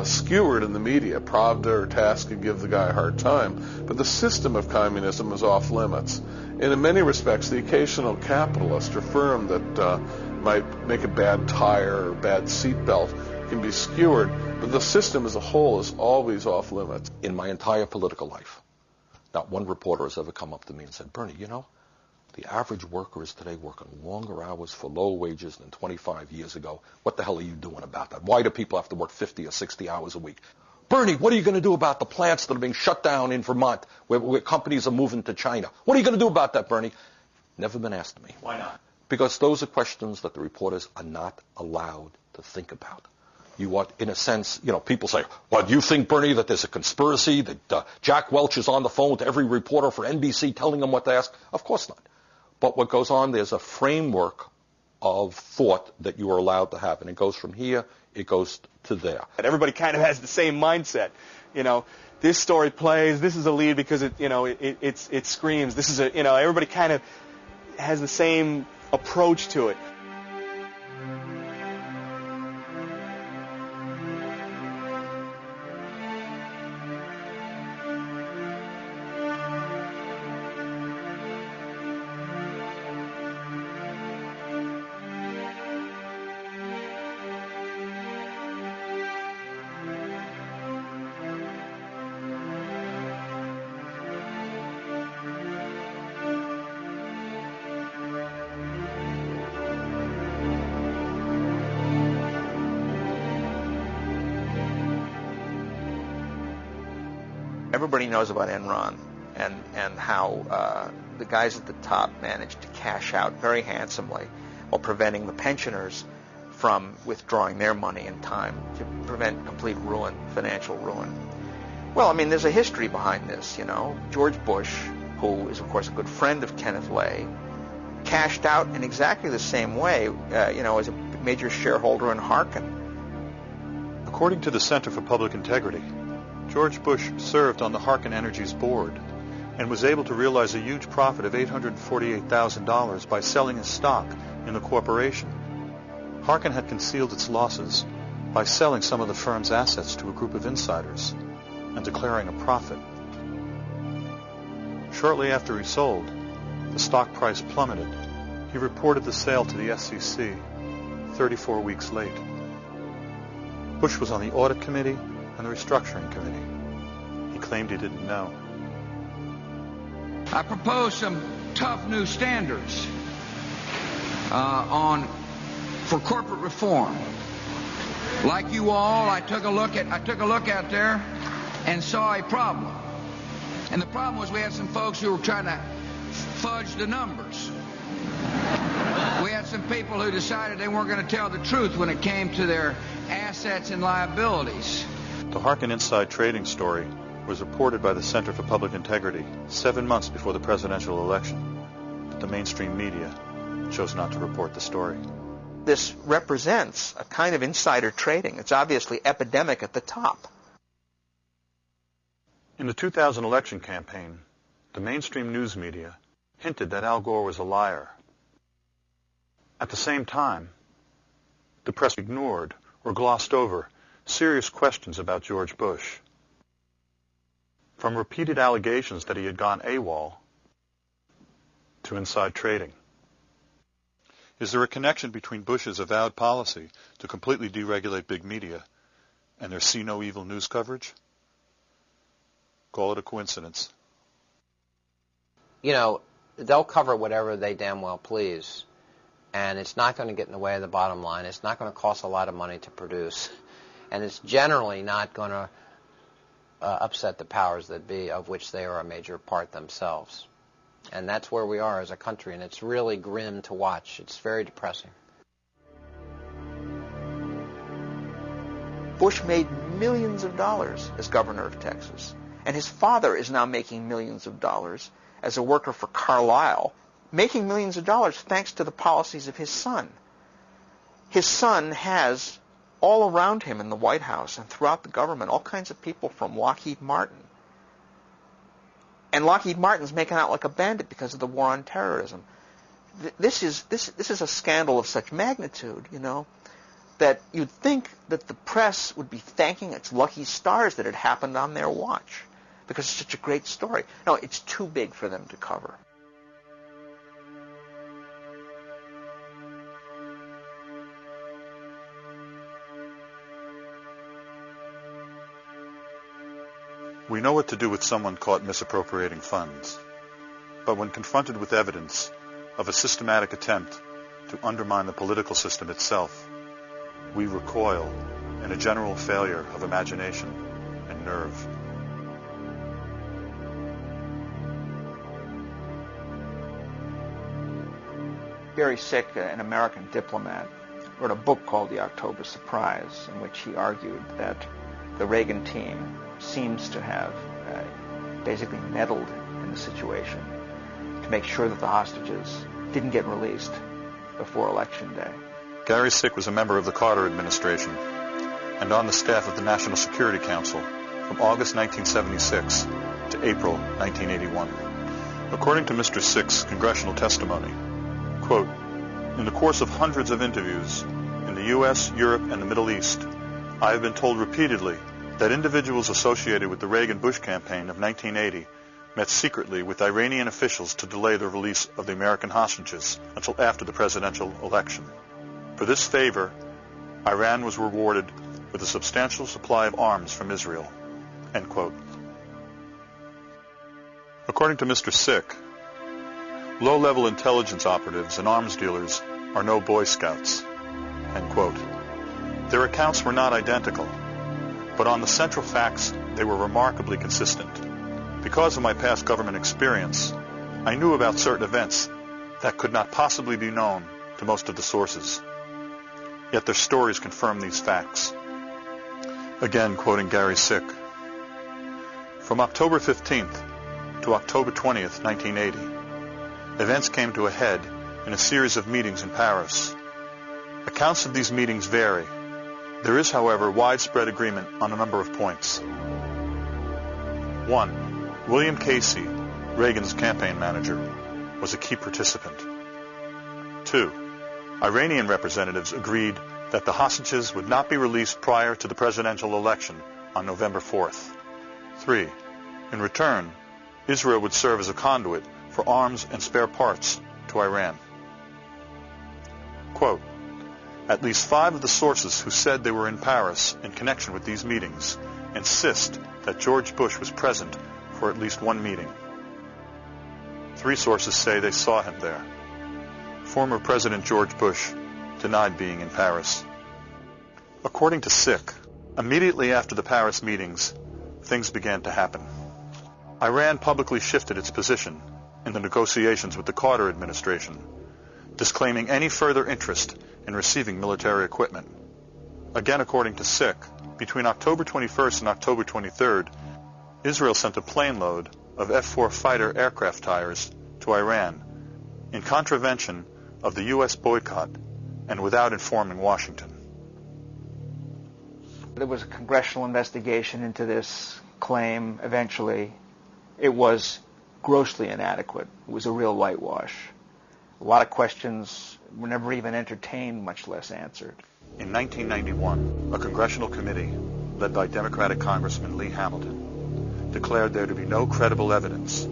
[SPEAKER 10] skewered in the media. Pravda or TASS could give the guy a hard time. But the system of communism was off limits. And in many respects, the occasional capitalist or firm that might make a bad tire or bad seatbelt can be skewered, but the system as a whole is always off limits.
[SPEAKER 14] In my entire political life, not one reporter has ever come up to me and said, Bernie, you know, the average worker is today working longer hours for low wages than 25 years ago. What the hell are you doing about that? Why do people have to work 50 or 60 hours a week? Bernie, what are you going to do about the plants that are being shut down in Vermont where companies are moving to China? What are you going to do about that, Bernie? Never been asked to me.
[SPEAKER 7] Why not?
[SPEAKER 14] Because those are questions that the reporters are not allowed to think about. You are, in a sense, you know, people say, well, do you think, Bernie, that there's a conspiracy, that Jack Welch is on the phone to every reporter for NBC telling them what to ask? Of course not. But what goes on, there's a framework of thought that you are allowed to have, and it goes from here, it goes to there.
[SPEAKER 8] Everybody kind of has the same mindset. You know, this story plays, this is a lead because it screams. This is everybody kind of has the same approach to it.
[SPEAKER 2] Everybody knows about Enron and how the guys at the top managed to cash out very handsomely while preventing the pensioners from withdrawing their money in time to prevent complete ruin, financial ruin. Well, I mean, there's a history behind this, you know. George Bush, who is, of course, a good friend of Kenneth Lay, cashed out in exactly the same way, as a major shareholder in Harkin.
[SPEAKER 21] According to the Center for Public Integrity, George Bush served on the Harkin Energy's board and was able to realize a huge profit of $848,000 by selling his stock in the corporation. Harkin had concealed its losses by selling some of the firm's assets to a group of insiders and declaring a profit. Shortly after he sold, the stock price plummeted. He reported the sale to the SEC 34 weeks late. Bush was on the audit committee and the restructuring committee. He claimed he didn't know.
[SPEAKER 16] I propose some tough new standards for corporate reform. Like you all, I took a look out there and saw a problem. And the problem was we had some folks who were trying to fudge the numbers. We had some people who decided they weren't going to tell the truth when it came to their assets and liabilities.
[SPEAKER 21] The Harkin inside trading story was reported by the Center for Public Integrity 7 months before the presidential election, but the mainstream media chose not to report the story.
[SPEAKER 2] This represents a kind of insider trading. It's obviously epidemic at the top.
[SPEAKER 21] In the 2000 election campaign, the mainstream news media hinted that Al Gore was a liar. At the same time, the press ignored or glossed over serious questions about George Bush. From repeated allegations that he had gone AWOL to inside trading. Is there a connection between Bush's avowed policy to completely deregulate big media and their see no evil news coverage? Call it a coincidence.
[SPEAKER 3] You know, they'll cover whatever they damn well please, and it's not going to get in the way of the bottom line. It's not going to cost a lot of money to produce. And it's generally not going to upset the powers that be, of which they are a major part themselves. And that's where we are as a country, and it's really grim to watch. It's very depressing.
[SPEAKER 2] Bush made millions of dollars as governor of Texas, and his father is now making millions of dollars as a worker for Carlyle, making millions of dollars thanks to the policies of his son. His son has all around him in the White House and throughout the government all kinds of people from Lockheed Martin. And Lockheed Martin's making out like a bandit because of the war on terrorism. This is a scandal of such magnitude, you know, that you'd think that the press would be thanking its lucky stars that it happened on their watch because it's such a great story. No, it's too big for them to cover.
[SPEAKER 21] We know what to do with someone caught misappropriating funds. But when confronted with evidence of a systematic attempt to undermine the political system itself, we recoil in a general failure of imagination and nerve.
[SPEAKER 2] Gary Sick, an American diplomat, wrote a book called The October Surprise, in which he argued that the Reagan team seems to have basically meddled in the situation to make sure that the hostages didn't get released before Election Day.
[SPEAKER 21] Gary Sick was a member of the Carter administration and on the staff of the National Security Council from August 1976 to April 1981. According to Mr. Sick's congressional testimony, quote, "In the course of hundreds of interviews in the U.S., Europe, and the Middle East, I have been told repeatedly that individuals associated with the Reagan-Bush campaign of 1980 met secretly with Iranian officials to delay the release of the American hostages until after the presidential election. For this favor, Iran was rewarded with a substantial supply of arms from Israel." End quote. According to Mr. Sick, low-level intelligence operatives and arms dealers are no Boy Scouts. End quote. Their accounts were not identical, but on the central facts, they were remarkably consistent. Because of my past government experience, I knew about certain events that could not possibly be known to most of the sources. Yet their stories confirm these facts. Again, quoting Gary Sick, "From October 15th to October 20th, 1980, events came to a head in a series of meetings in Paris. Accounts of these meetings vary. There is, however, widespread agreement on a number of points. 1. William Casey, Reagan's campaign manager, was a key participant. 2. Iranian representatives agreed that the hostages would not be released prior to the presidential election on November 4th. 3. In return, Israel would serve as a conduit for arms and spare parts to Iran." Quote, "At least 5 of the sources who said they were in Paris in connection with these meetings insist that George Bush was present for at least one meeting. 3 sources say they saw him there. Former President George Bush denied being in Paris." According to Sick, immediately after the Paris meetings, things began to happen. Iran publicly shifted its position in the negotiations with the Carter administration, disclaiming any further interest in receiving military equipment. Again, according to Sick, between October 21st and October 23rd, Israel sent a plane load of F-4 fighter aircraft tires to Iran in contravention of the U.S. boycott and without informing Washington.
[SPEAKER 2] There was a congressional investigation into this claim eventually. It was grossly inadequate. It was a real whitewash. A lot of questions were never even entertained, much less answered.
[SPEAKER 21] In 1991, a congressional committee, led by Democratic Congressman Lee Hamilton, declared there to be no credible evidence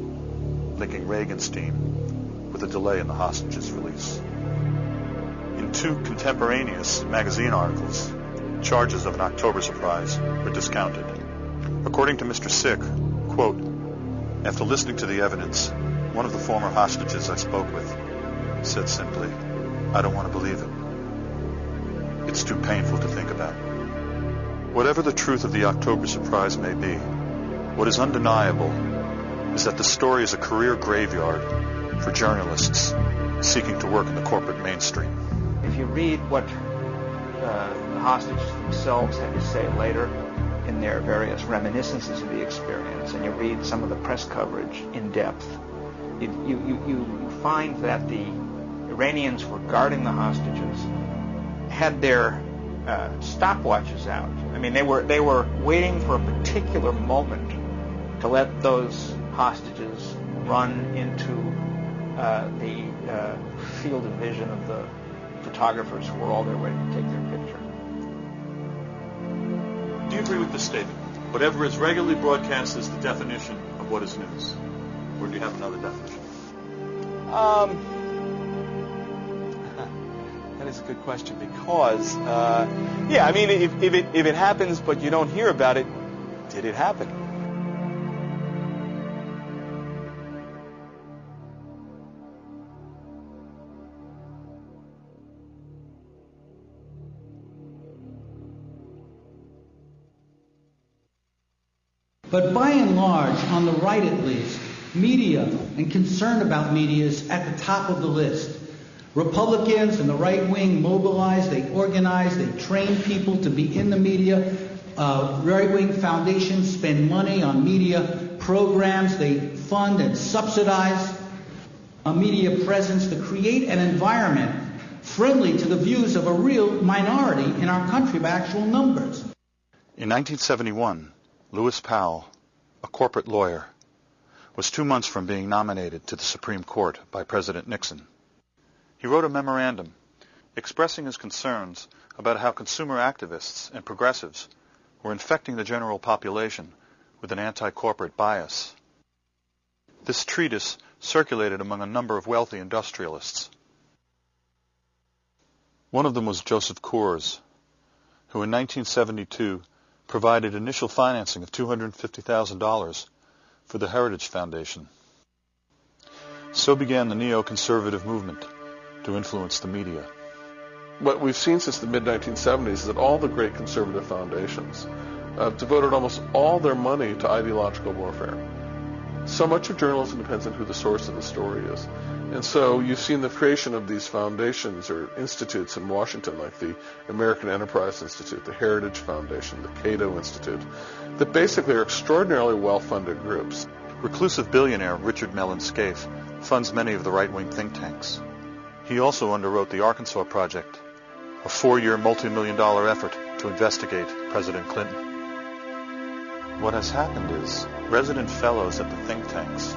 [SPEAKER 21] linking Reagan's team with a delay in the hostages' release. In 2 contemporaneous magazine articles, charges of an October surprise were discounted. According to Mr. Sick, quote, "After listening to the evidence, one of the former hostages I spoke with said simply, 'I don't want to believe it. It's too painful to think about.' Whatever the truth of the October surprise may be, what is undeniable is that the story is a career graveyard for journalists seeking to work in the corporate mainstream."
[SPEAKER 2] If you read what the hostages themselves had to say later in their various reminiscences of the experience, and you read some of the press coverage in depth, you find that the Iranians were guarding the hostages, had their stopwatches out. I mean, they were waiting for a particular moment to let those hostages run into the field of vision of the photographers who were all there waiting to take their picture.
[SPEAKER 21] Do you agree with this statement? Whatever is regularly broadcast is the definition of what is news. Or do you have another definition?
[SPEAKER 8] That is a good question because, yeah, I mean, if it happens but you don't hear about it, did it happen?
[SPEAKER 1] But by and large, on the right at least, media and concern about media is at the top of the list. Republicans and the right wing mobilize, they organize, they train people to be in the media. Right-wing foundations spend money on media programs. They fund and subsidize a media presence to create an environment friendly to the views of a real minority in our country by actual numbers.
[SPEAKER 21] In 1971, Lewis Powell, a corporate lawyer, was 2 months from being nominated to the Supreme Court by President Nixon. He wrote a memorandum expressing his concerns about how consumer activists and progressives were infecting the general population with an anti-corporate bias. This treatise circulated among a number of wealthy industrialists. One of them was Joseph Coors, who in 1972 provided initial financing of $250,000 for the Heritage Foundation. So began the neoconservative movement to influence the media.
[SPEAKER 10] What we've seen since the mid-1970s is that all the great conservative foundations devoted almost all their money to ideological warfare. So much of journalism depends on who the source of the story is. And so you've seen the creation of these foundations or institutes in Washington, like the American Enterprise Institute, the Heritage Foundation, the Cato Institute, that basically are extraordinarily well-funded groups.
[SPEAKER 21] Reclusive billionaire Richard Mellon Scaife funds many of the right-wing think tanks. He also underwrote the Arkansas Project, a 4-year multi-million-dollar effort to investigate President Clinton. What has happened is resident fellows at the think tanks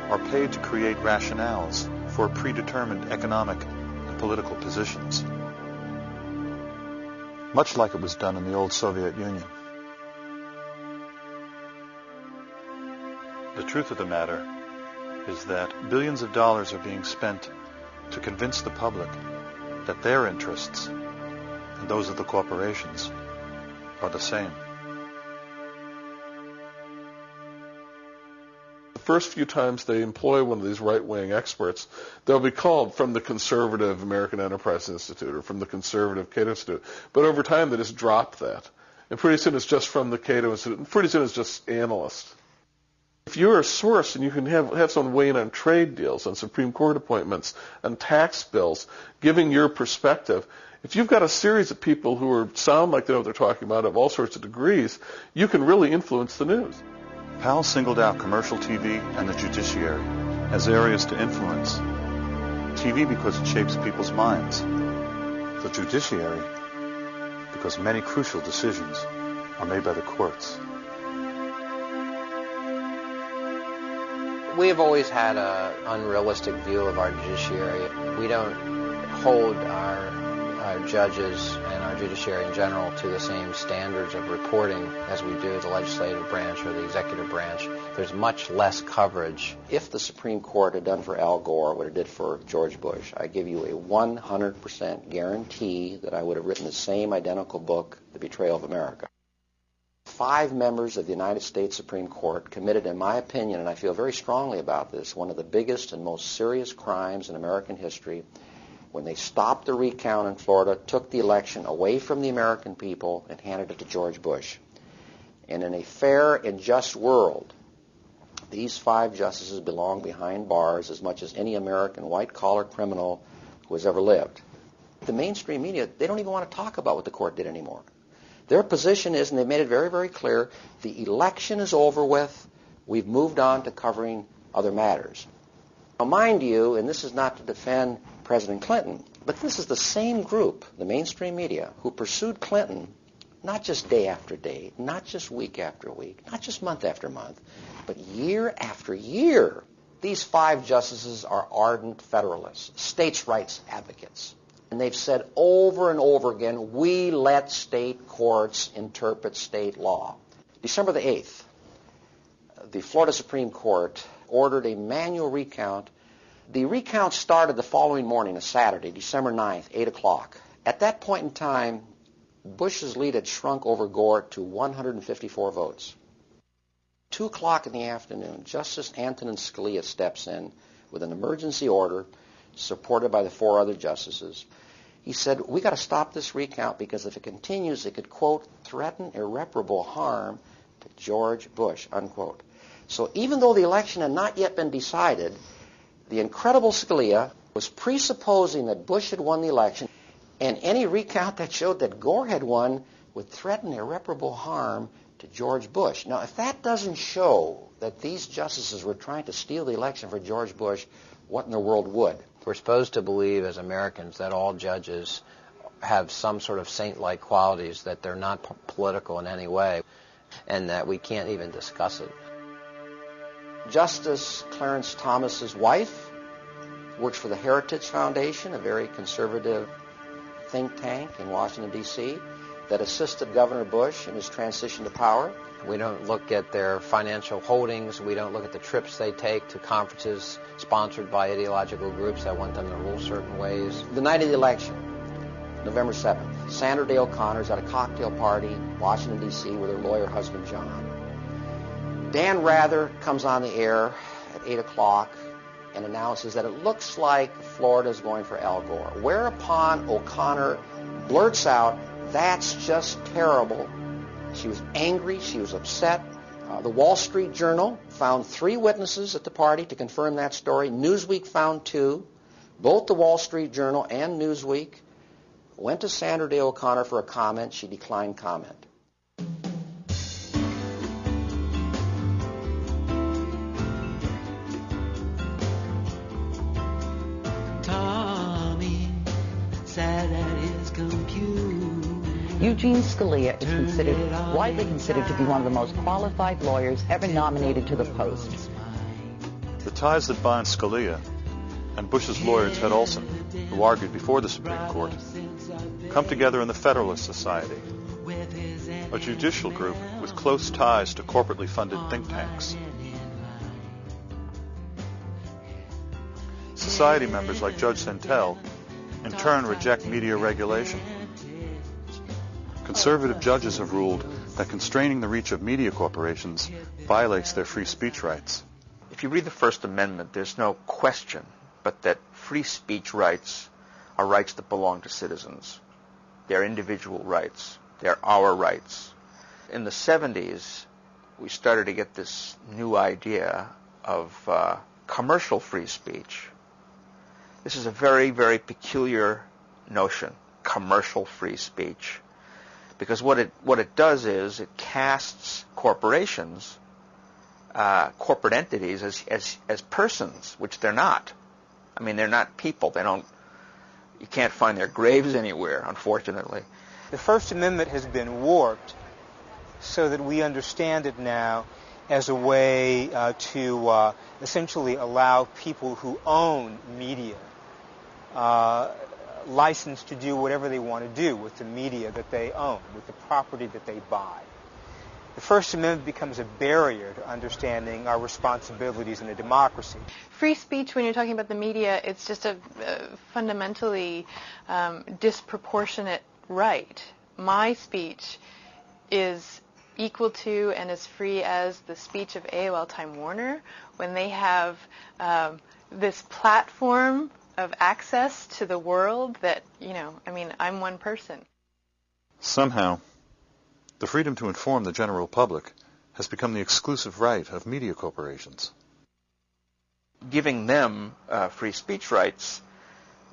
[SPEAKER 21] are paid to create rationales for predetermined economic and political positions, much like it was done in the old Soviet Union. The truth of the matter is that billions of dollars are being spent to convince the public that their interests and those of the corporations are the same.
[SPEAKER 10] The first few times they employ one of these right-wing experts, they'll be called from the conservative American Enterprise Institute or from the conservative Cato Institute. But over time they just drop that. And pretty soon it's just from the Cato Institute. And pretty soon it's just analysts. If you're a source and you can have someone weigh in on trade deals, on Supreme Court appointments, on tax bills, giving your perspective, if you've got a series of people who sound like they know what they're talking about of all sorts of degrees, you can really influence the news.
[SPEAKER 21] Powell singled out commercial TV and the judiciary as areas to influence. TV because it shapes people's minds. The judiciary because many crucial decisions are made by the courts.
[SPEAKER 3] We have always had an unrealistic view of our judiciary. We don't hold our judges and our judiciary in general to the same standards of reporting as we do the legislative branch or the executive branch. There's much less coverage.
[SPEAKER 5] If the Supreme Court had done for Al Gore what it did for George Bush, I give you a 100% guarantee that I would have written the same identical book, The Betrayal of America. 5 members of the United States Supreme Court committed, in my opinion, and I feel very strongly about this, one of the biggest and most serious crimes in American history when they stopped the recount in Florida, took the election away from the American people, and handed it to George Bush. And in a fair and just world, these 5 justices belong behind bars as much as any American white-collar criminal who has ever lived. The mainstream media, they don't even want to talk about what the court did anymore. Their position is, and they've made it very, very clear, the election is over with. We've moved on to covering other matters. Now, mind you, and this is not to defend President Clinton, but this is the same group, the mainstream media, who pursued Clinton not just day after day, not just week after week, not just month after month, but year after year. These 5 justices are ardent Federalists, states' rights advocates. And they've said over and over again, we let state courts interpret state law. December the 8th, the Florida Supreme Court ordered a manual recount. The recount started the following morning, a Saturday, December 9th, 8 o'clock. At that point in time, Bush's lead had shrunk over Gore to 154 votes. 2 o'clock in the afternoon, Justice Antonin Scalia steps in with an emergency order supported by the 4 other justices. He said, we got to stop this recount because if it continues, it could, quote, threaten irreparable harm to George Bush, unquote. So even though the election had not yet been decided, the incredible Scalia was presupposing that Bush had won the election, and any recount that showed that Gore had won would threaten irreparable harm to George Bush. Now, if that doesn't show that these justices were trying to steal the election for George Bush, what in the world would?
[SPEAKER 3] We're supposed to believe as Americans that all judges have some sort of saint-like qualities, that they're not political in any way, and that we can't even discuss it.
[SPEAKER 5] Justice Clarence Thomas's wife works for the Heritage Foundation, a very conservative think tank in Washington, D.C., that assisted Governor Bush in his transition to power.
[SPEAKER 3] We don't look at their financial holdings. We don't look at the trips they take to conferences sponsored by ideological groups that want them to rule certain ways.
[SPEAKER 5] The night of the election, November 7th, Sandra Day O'Connor's at a cocktail party in Washington, D.C. with her lawyer husband, John. Dan Rather comes on the air at 8 o'clock and announces that it looks like Florida is going for Al Gore, whereupon O'Connor blurts out, "That's just terrible." She was angry. She was upset. The Wall Street Journal found 3 witnesses at the party to confirm that story. Newsweek found 2. Both the Wall Street Journal and Newsweek went to Sandra Day O'Connor for a comment. She declined comment.
[SPEAKER 18] Tommy sat at his computer.
[SPEAKER 6] Eugene Scalia is widely considered to be one of the most qualified lawyers ever nominated to the post.
[SPEAKER 21] The ties that bind Scalia and Bush's lawyer Ted Olson, who argued before the Supreme Court, come together in the Federalist Society, a judicial group with close ties to corporately funded think tanks. Society members like Judge Sentel in turn reject media regulation. Conservative judges have ruled that constraining the reach of media corporations violates their free speech rights.
[SPEAKER 2] If you read the First Amendment, there's no question but that free speech rights are rights that belong to citizens. They're individual rights. They're our rights. In the 70s, we started to get this new idea of commercial free speech. This is a very, very peculiar notion, commercial free speech. Because what it does is it casts corporations, corporate entities as persons, which they're not. I mean, they're not people. You can't find their graves anywhere, unfortunately.
[SPEAKER 11] The First Amendment has been warped so that we understand it now as a way to essentially allow people who own media license to do whatever they want to do with the media that they own, with the property that they buy. The First Amendment becomes a barrier to understanding our responsibilities in a democracy.
[SPEAKER 15] Free speech, when you're talking about the media, it's just a fundamentally disproportionate right. My speech is equal to and as free as the speech of AOL Time Warner when they have this platform of access to the world that, I'm one person.
[SPEAKER 21] Somehow, the freedom to inform the general public has become the exclusive right of media corporations.
[SPEAKER 2] Giving them free speech rights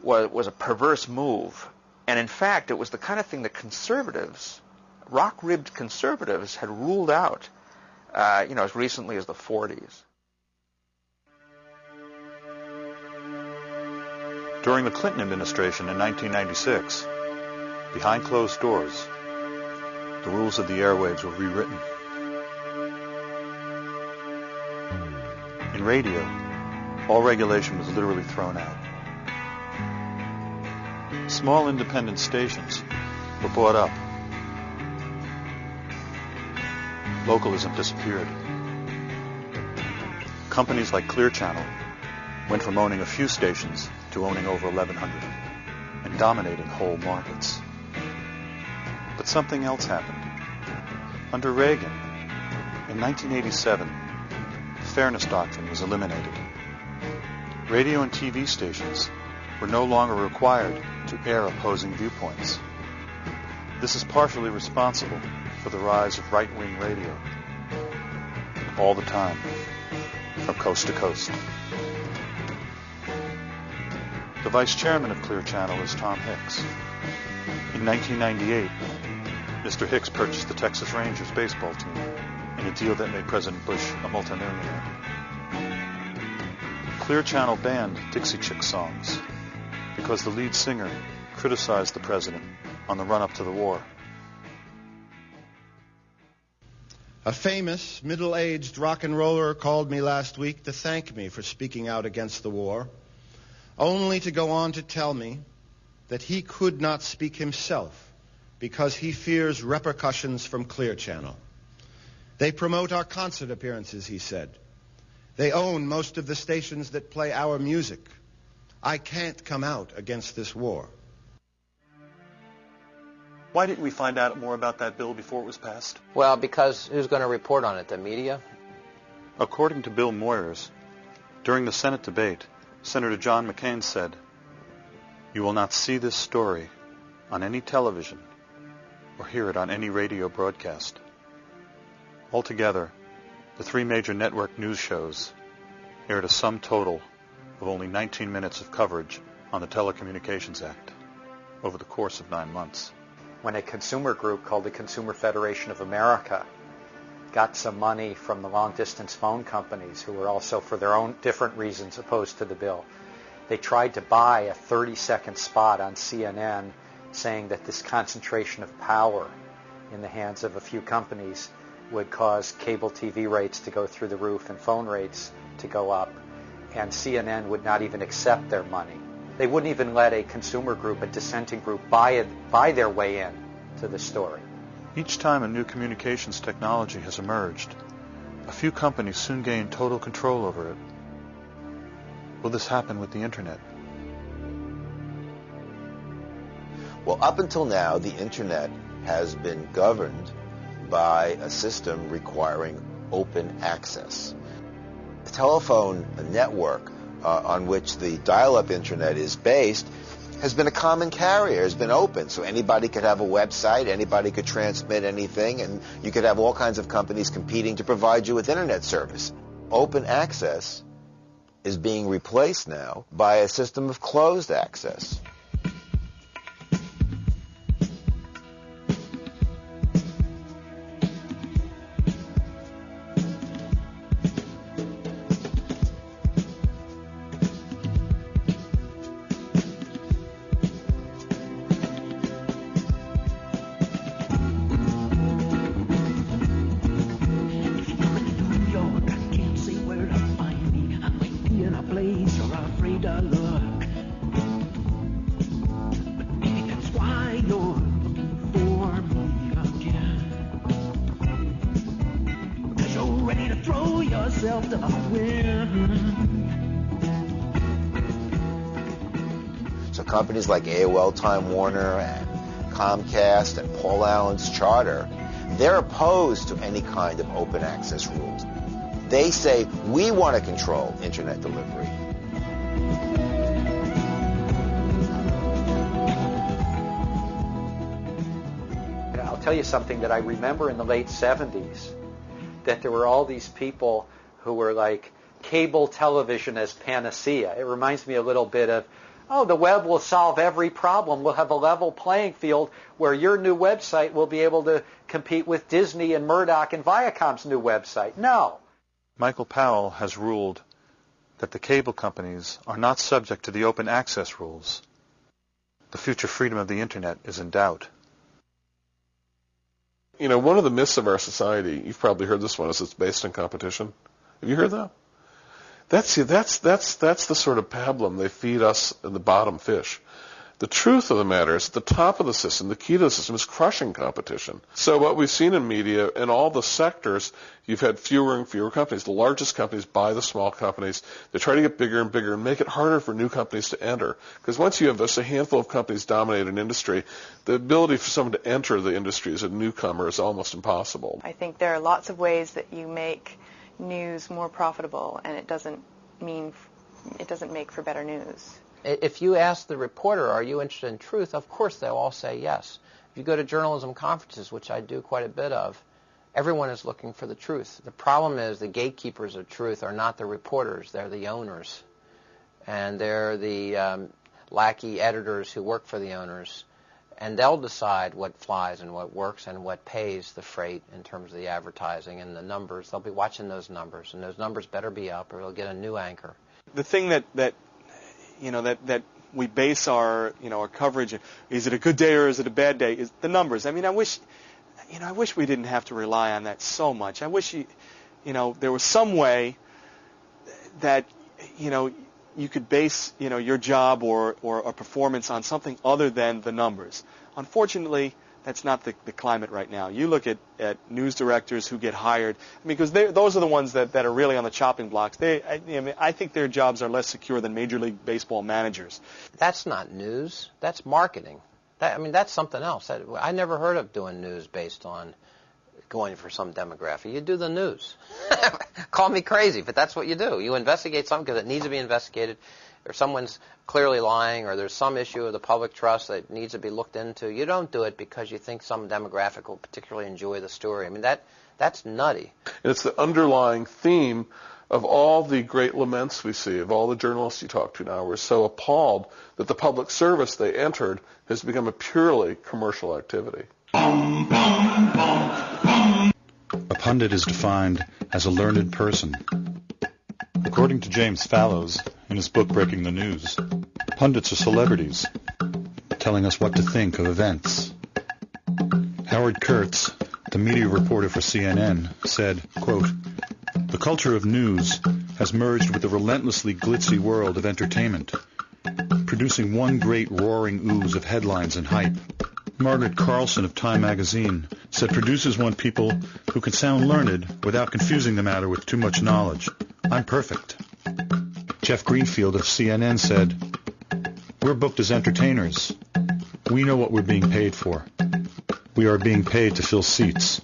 [SPEAKER 2] was a perverse move. And in fact, it was the kind of thing that conservatives, rock-ribbed conservatives, had ruled out, as recently as the 40s.
[SPEAKER 21] During the Clinton administration in 1996, behind closed doors, the rules of the airwaves were rewritten. In radio, all regulation was literally thrown out. Small independent stations were bought up. Localism disappeared. Companies like Clear Channel went from owning a few stations to owning over 1,100 and dominating whole markets. But something else happened. Under Reagan, in 1987, the Fairness Doctrine was eliminated. Radio and TV stations were no longer required to air opposing viewpoints. This is partially responsible for the rise of right-wing radio all the time, from coast to coast. The vice chairman of Clear Channel is Tom Hicks. In 1998, Mr. Hicks purchased the Texas Rangers baseball team in a deal that made President Bush a multimillionaire. Clear Channel banned Dixie Chick songs because the lead singer criticized the president on the run-up to the war.
[SPEAKER 9] A famous middle-aged rock and roller called me last week to thank me for speaking out against the war, only to go on to tell me that he could not speak himself because he fears repercussions from Clear Channel. They promote our concert appearances, he said. They own most of the stations that play our music. I can't come out against this war.
[SPEAKER 21] Why didn't we find out more about that bill before it was passed?
[SPEAKER 3] Well, because who's going to report on it? The media?
[SPEAKER 21] According to Bill Moyers, during the Senate debate, Senator John McCain said, "You will not see this story on any television or hear it on any radio broadcast." Altogether, the three major network news shows aired a sum total of only 19 minutes of coverage on the Telecommunications Act over the course of 9 months.
[SPEAKER 17] When a consumer group called the Consumer Federation of America got some money from the long-distance phone companies, who were also, for their own different reasons, opposed to the bill, they tried to buy a 30-second spot on CNN saying that this concentration of power in the hands of a few companies would cause cable TV rates to go through the roof and phone rates to go up, and CNN would not even accept their money. They wouldn't even let a consumer group, a dissenting group, buy their way in to the story.
[SPEAKER 21] Each time a new communications technology has emerged, a few companies soon gain total control over it. Will this happen with the Internet?
[SPEAKER 23] Well, up until now, the Internet has been governed by a system requiring open access. The telephone network on which the dial-up Internet is based has been a common carrier, has been open, so anybody could have a website, anybody could transmit anything, and you could have all kinds of companies competing to provide you with Internet service. Open access is being replaced now by a system of closed access. So companies like AOL, Time Warner, and Comcast, and Paul Allen's Charter, they're opposed to any kind of open access rules. They say, we want to control Internet delivery.
[SPEAKER 17] I'll tell you something that I remember in the late 70s, that there were all these people who were like, cable television as panacea. It reminds me a little bit of, oh, the web will solve every problem. We'll have a level playing field where your new website will be able to compete with Disney and Murdoch and Viacom's new website. No.
[SPEAKER 21] Michael Powell has ruled that the cable companies are not subject to the open access rules. The future freedom of the Internet is in doubt.
[SPEAKER 10] You know, one of the myths of our society, you've probably heard this one, is it's based on competition. Have you heard that? That's the sort of pablum they feed us in the bottom fish. The truth of the matter is, at the top of the system, the key to the system is crushing competition. So what we've seen in media, in all the sectors, you've had fewer and fewer companies. The largest companies buy the small companies. They try to get bigger and bigger and make it harder for new companies to enter. Because once you have just a handful of companies dominate an industry, the ability for someone to enter the industry as a newcomer is almost impossible.
[SPEAKER 15] I think there are lots of ways that you make news more profitable, and it doesn't make for better news.
[SPEAKER 3] If you ask the reporter, are you interested in truth, of course they'll all say yes. If you go to journalism conferences, which I do quite a bit of, Everyone is looking for the truth. The problem is the gatekeepers of truth are not the reporters, they're the owners. And they're the lackey editors who work for the owners. And they'll decide what flies and what works and what pays the freight in terms of the advertising and the numbers. They'll be watching those numbers, and those numbers better be up or they'll get a new anchor.
[SPEAKER 8] The thing that we base our coverage, is it a good day or is it a bad day, is the numbers. I mean, I wish we didn't have to rely on that so much. I wish there was some way that you could base your job or a performance on something other than the numbers. Unfortunately, that's not the climate right now. You look at news directors who get hired, because those are the ones that are really on the chopping blocks. I think their jobs are less secure than Major League Baseball managers.
[SPEAKER 3] That's not news. That's marketing. That's something else. I never heard of doing news based on going for some demographic. You do the news. Call me crazy, but that's what you do. You investigate something because it needs to be investigated, or someone's clearly lying, or there's some issue of the public trust that needs to be looked into. You don't do it because you think some demographic will particularly enjoy the story. I mean, that's nutty.
[SPEAKER 10] And it's the underlying theme of all the great laments we see, of all the journalists you talk to now. We're so appalled that the public service they entered has become a purely commercial activity.
[SPEAKER 21] A pundit is defined as a learned person. According to James Fallows, in his book Breaking the News, pundits are celebrities, telling us what to think of events. Howard Kurtz, the media reporter for CNN, said, quote, "The culture of news has merged with the relentlessly glitzy world of entertainment, producing one great roaring ooze of headlines and hype. Margaret Carlson of Time magazine said producers want people who can sound learned without confusing the matter with too much knowledge. I'm perfect." Jeff Greenfield of CNN said, "We're booked as entertainers. We know what we're being paid for. We are being paid to fill seats.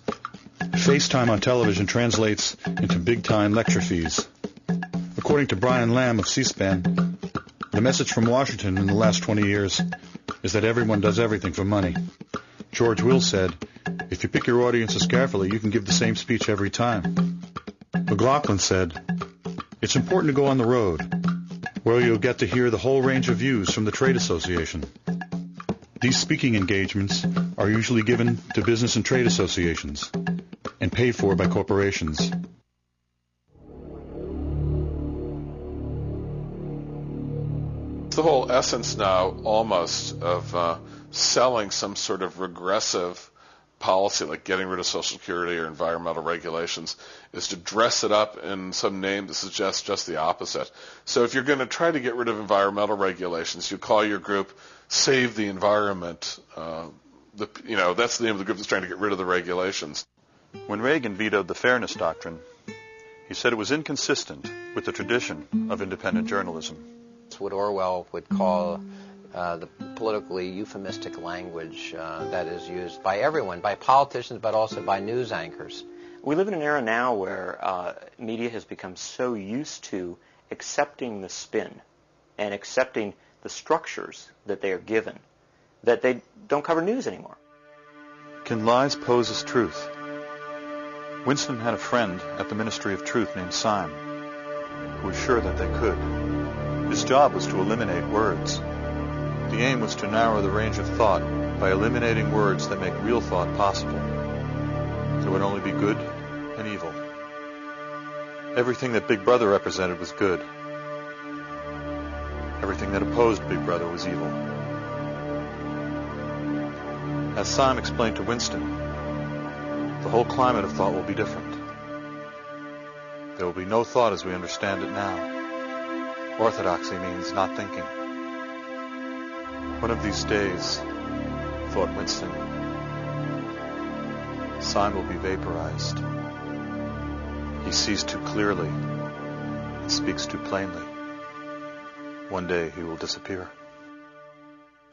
[SPEAKER 21] FaceTime on television translates into big-time lecture fees." According to Brian Lamb of C-SPAN, the message from Washington in the last 20 years is that everyone does everything for money. George Will said, "If you pick your audiences carefully, you can give the same speech every time." McLaughlin said, "It's important to go on the road, where you'll get to hear the whole range of views from the trade association. These speaking engagements are usually given to business and trade associations and paid for by corporations."
[SPEAKER 10] The whole essence now almost of selling some sort of regressive policy like getting rid of Social Security or environmental regulations is to dress it up in some name that suggests just the opposite. So if you're going to try to get rid of environmental regulations, you call your group Save the Environment. That's the name of the group that's trying to get rid of the regulations.
[SPEAKER 21] When Reagan vetoed the Fairness Doctrine, he said it was inconsistent with the tradition of independent journalism.
[SPEAKER 3] It's what Orwell would call the politically euphemistic language that is used by everyone, by politicians, but also by news anchors.
[SPEAKER 13] We live in an era now where media has become so used to accepting the spin and accepting the structures that they are given that they don't cover news anymore.
[SPEAKER 21] Can lies pose as truth? Winston had a friend at the Ministry of Truth named Syme, who was sure that they could. His job was to eliminate words. The aim was to narrow the range of thought by eliminating words that make real thought possible. There would only be good and evil. Everything that Big Brother represented was good. Everything that opposed Big Brother was evil. As Syme explained to Winston, the whole climate of thought will be different. There will be no thought as we understand it now. Orthodoxy means not thinking. One of these days, thought Winston, Syme will be vaporized. He sees too clearly and speaks too plainly. One day he will disappear.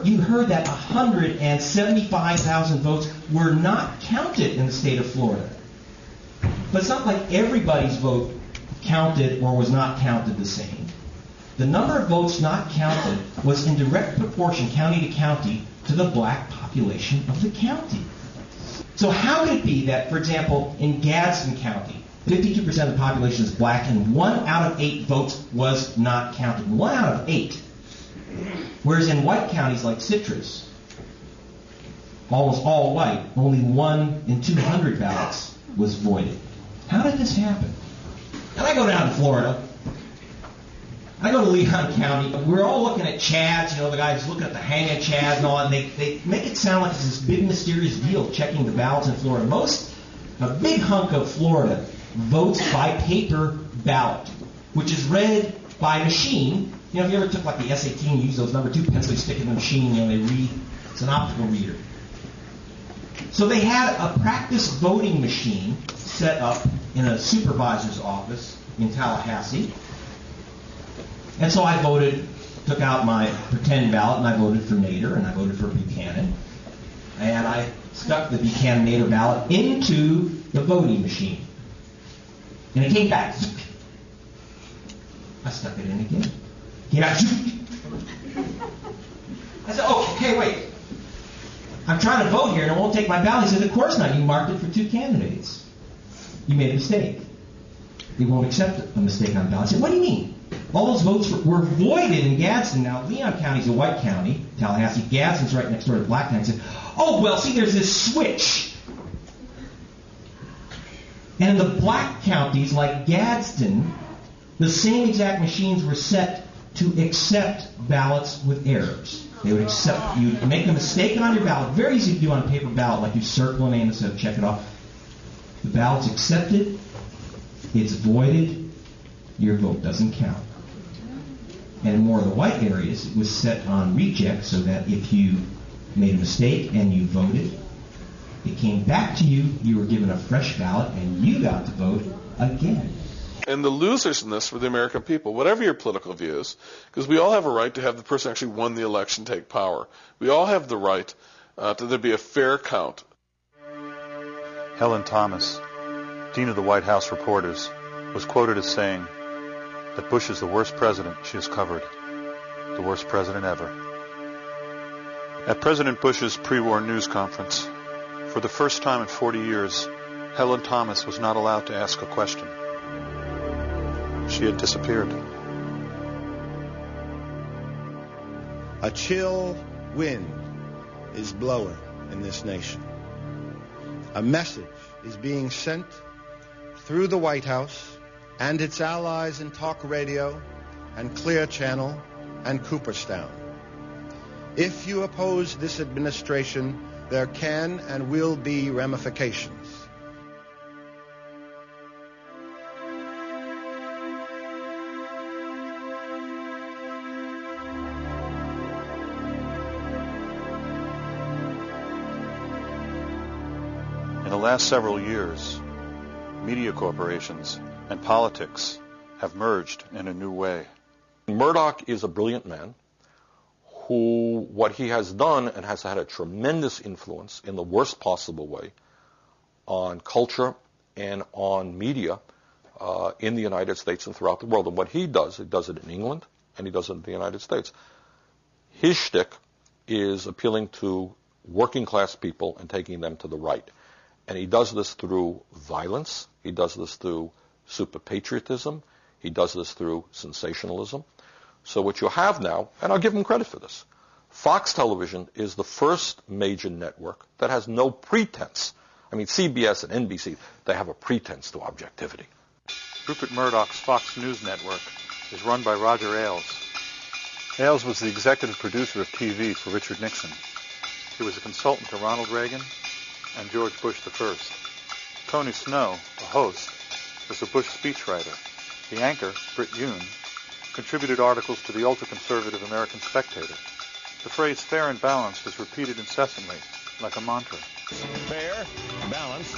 [SPEAKER 19] You heard that 175,000 votes were not counted in the state of Florida. But it's not like everybody's vote counted or was not counted the same. The number of votes not counted was in direct proportion, county to county, to the black population of the county. So how could it be that, for example, in Gadsden County, 52% of the population is black and 1 out of 8 votes was not counted? 1 out of 8. Whereas in white counties like Citrus, almost all white, only 1 in 200 ballots was voided. How did this happen? And I go down to Florida. I go to Leon County. We're all looking at Chads, the guys looking at the hang of Chads and all, and they make it sound like it's this big mysterious deal checking the ballots in Florida. A big hunk of Florida votes by paper ballot, which is read by machine. If you ever took like the SAT and used those number 2 pencils, they stick in the machine, they read. It's an optical reader. So they had a practice voting machine set up in a supervisor's office in Tallahassee. And so I took out my pretend ballot, and I voted for Nader, and I voted for Buchanan. And I stuck the Buchanan-Nader ballot into the voting machine. And it came back. I stuck it in again. Came back. I said, okay, wait. I'm trying to vote here, and it won't take my ballot. He said, of course not. You marked it for 2 candidates. You made a mistake. They won't accept a mistake on the ballot. I said, what do you mean? All those votes were voided in Gadsden. Now, Leon County's a white county. Tallahassee, Gadsden's right next door to Black County. I said, oh, well, see, there's this switch. And in the black counties, like Gadsden, the same exact machines were set to accept ballots with errors. They would accept, you make a mistake on your ballot, very easy to do on a paper ballot, like you circle a name instead of check it off. The ballot's accepted, it's voided, your vote doesn't count. And in more of the white areas, it was set on reject so that if you made a mistake and you voted, it came back to you, you were given a fresh ballot, and you got to vote again.
[SPEAKER 10] And the losers in this were the American people, whatever your political views, because we all have a right to have the person who actually won the election take power. We all have the right to there be a fair count.
[SPEAKER 21] Helen Thomas, Dean of the White House Reporters, was quoted as saying that Bush is the worst president she has covered, the worst president ever. At President Bush's pre-war news conference, for the first time in 40 years, Helen Thomas was not allowed to ask a question. She had disappeared.
[SPEAKER 9] A chill wind is blowing in this nation. A message is being sent through the White House and its allies in talk radio and Clear Channel and Cooperstown. If you oppose this administration, there can and will be ramifications.
[SPEAKER 21] In the last several years, media corporations and politics have merged in a new way.
[SPEAKER 14] Murdoch is a brilliant man who, what he has done and has had a tremendous influence in the worst possible way on culture and on media in the United States and throughout the world. And what he does it in England and he does it in the United States. His shtick is appealing to working class people and taking them to the right. And he does this through violence. He does this through super patriotism. He does this through sensationalism. So what you have now, and I'll give him credit for this, Fox Television is the first major network that has no pretense. I mean, CBS and NBC, they have a pretense to objectivity.
[SPEAKER 21] Rupert Murdoch's Fox News Network is run by Roger Ailes. Ailes was the executive producer of TV for Richard Nixon. He was a consultant to Ronald Reagan and George Bush I. Tony Snow, the host, was a Bush speechwriter. The anchor, Britt Yoon, contributed articles to the ultra-conservative American Spectator. The phrase fair and balanced is repeated incessantly, like a mantra.
[SPEAKER 9] Fair, balanced.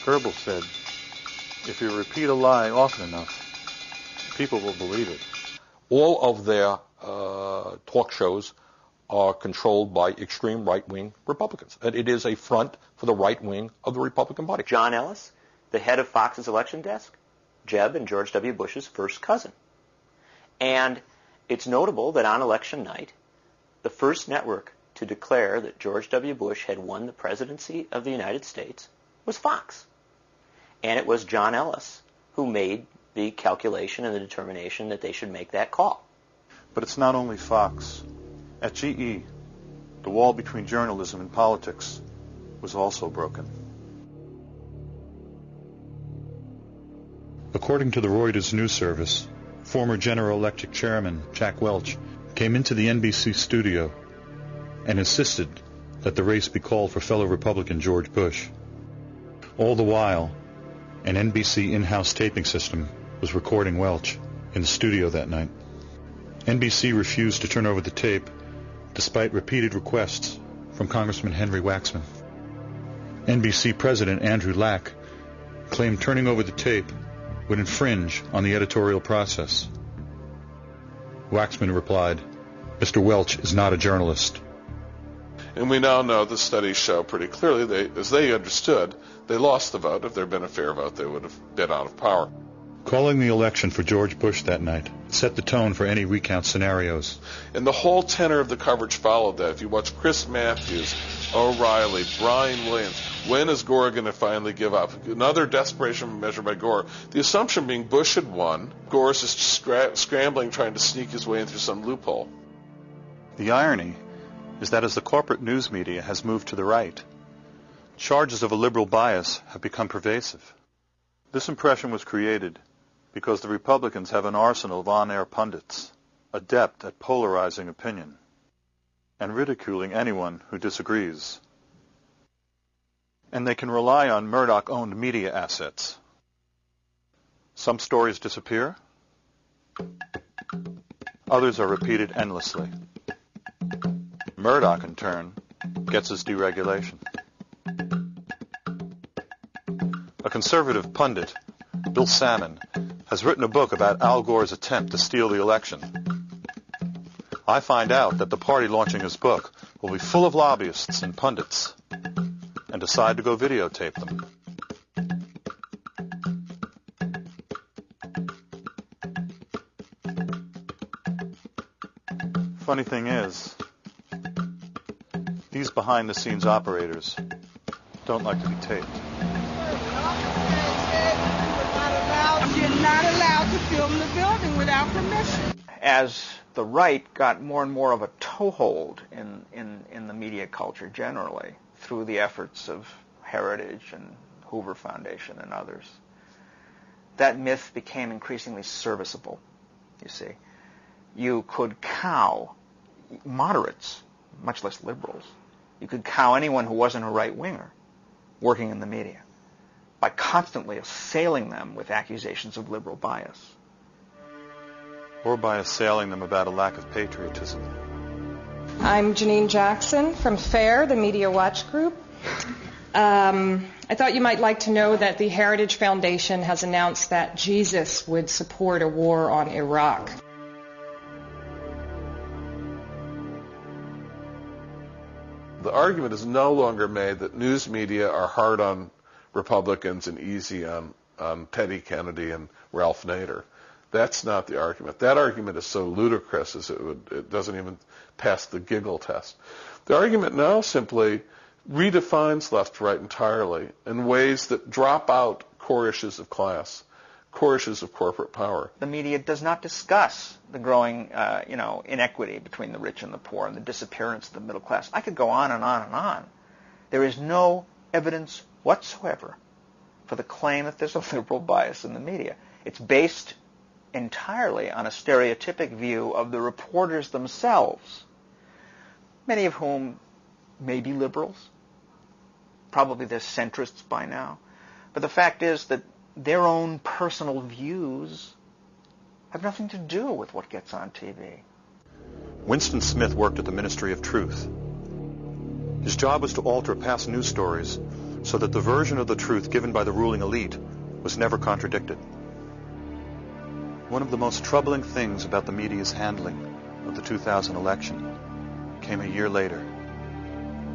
[SPEAKER 21] Goebbels said, if you repeat a lie often enough, people will believe it.
[SPEAKER 14] All of their talk shows are controlled by extreme right-wing Republicans. And it is a front for the right wing of the Republican Party.
[SPEAKER 13] John Ellis, the head of Fox's election desk, Jeb and George W. Bush's first cousin. And it's notable that on election night, the first network to declare that George W. Bush had won the presidency of the United States was Fox. And it was John Ellis who made the calculation and the determination that they should make that call.
[SPEAKER 21] But it's not only Fox. At GE, the wall between journalism and politics was also broken. According to the Reuters news service, former General Electric chairman Jack Welch came into the NBC studio and insisted that the race be called for fellow Republican George Bush. All the while, an NBC in-house taping system was recording Welch in the studio that night. NBC refused to turn over the tape despite repeated requests from Congressman Henry Waxman. NBC President Andrew Lack claimed turning over the tape would infringe on the editorial process. Waxman replied, "Mr. Welch is not a journalist."
[SPEAKER 10] And we now know the studies show pretty clearly, as they understood, they lost the vote. If there had been a fair vote, they would have been out of power.
[SPEAKER 21] Calling the election for George Bush that night set the tone for any recount scenarios.
[SPEAKER 10] And the whole tenor of the coverage followed that. If you watch Chris Matthews, O'Reilly, Brian Williams, when is Gore going to finally give up? Another desperation measure by Gore. The assumption being Bush had won. Gore is just scrambling, trying to sneak his way in through some loophole.
[SPEAKER 21] The irony is that as the corporate news media has moved to the right, charges of a liberal bias have become pervasive. This impression was created because the Republicans have an arsenal of on-air pundits, adept at polarizing opinion and ridiculing anyone who disagrees. And they can rely on Murdoch-owned media assets. Some stories disappear. Others are repeated endlessly. Murdoch, in turn, gets his deregulation. A conservative pundit, Bill Salmon, has written a book about Al Gore's attempt to steal the election. I find out that the party launching his book will be full of lobbyists and pundits, and decide to go videotape them. Funny thing is, these behind-the-scenes operators don't like to be taped.
[SPEAKER 4] You're not allowed to film the building without permission.
[SPEAKER 2] As the right got more and more of a toehold in the media culture generally, through the efforts of Heritage and Hoover Foundation and others, that myth became increasingly serviceable, you see. You could cow moderates, much less liberals. You could cow anyone who wasn't a right-winger working in the media by constantly assailing them with accusations of liberal bias.
[SPEAKER 21] Or by assailing them about a lack of patriotism.
[SPEAKER 20] I'm Janine Jackson from FAIR, the Media Watch Group. I thought you might like to know that the Heritage Foundation has announced that Jesus would support a war on Iraq.
[SPEAKER 10] The argument is no longer made that news media are hard on Republicans and easy on Teddy Kennedy and Ralph Nader. That's not the argument. That argument is so ludicrous as it doesn't even pass the giggle test. The argument now simply redefines left-right entirely in ways that drop out core issues of class, core issues of corporate power.
[SPEAKER 2] The media does not discuss the growing, inequity between the rich and the poor and the disappearance of the middle class. I could go on and on and on. There is no evidence whatsoever for the claim that there's a liberal bias in the media. It's based entirely on a stereotypic view of the reporters themselves, many of whom may be liberals. Probably they're centrists by now. But the fact is that their own personal views have nothing to do with what gets on TV.
[SPEAKER 21] Winston Smith worked at the Ministry of Truth. His job was to alter past news stories so that the version of the truth given by the ruling elite was never contradicted. One of the most troubling things about the media's handling of the 2000 election came a year later.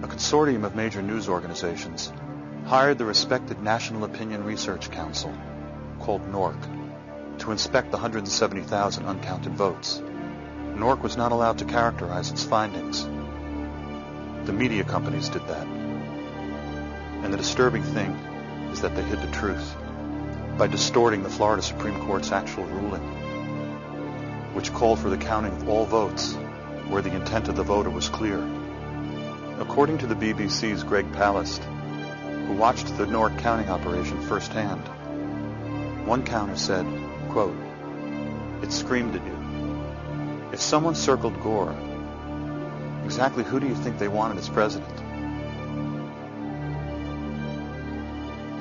[SPEAKER 21] A consortium of major news organizations hired the respected National Opinion Research Council, called NORC, to inspect the 170,000 uncounted votes. NORC was not allowed to characterize its findings. The media companies did that. And the disturbing thing is that they hid the truth by distorting the Florida Supreme Court's actual ruling, which called for the counting of all votes where the intent of the voter was clear. According to the BBC's Greg Palast, who watched the Newark counting operation firsthand, one counter said, quote, "It screamed at you. If someone circled Gore, exactly who do you think they wanted as president?"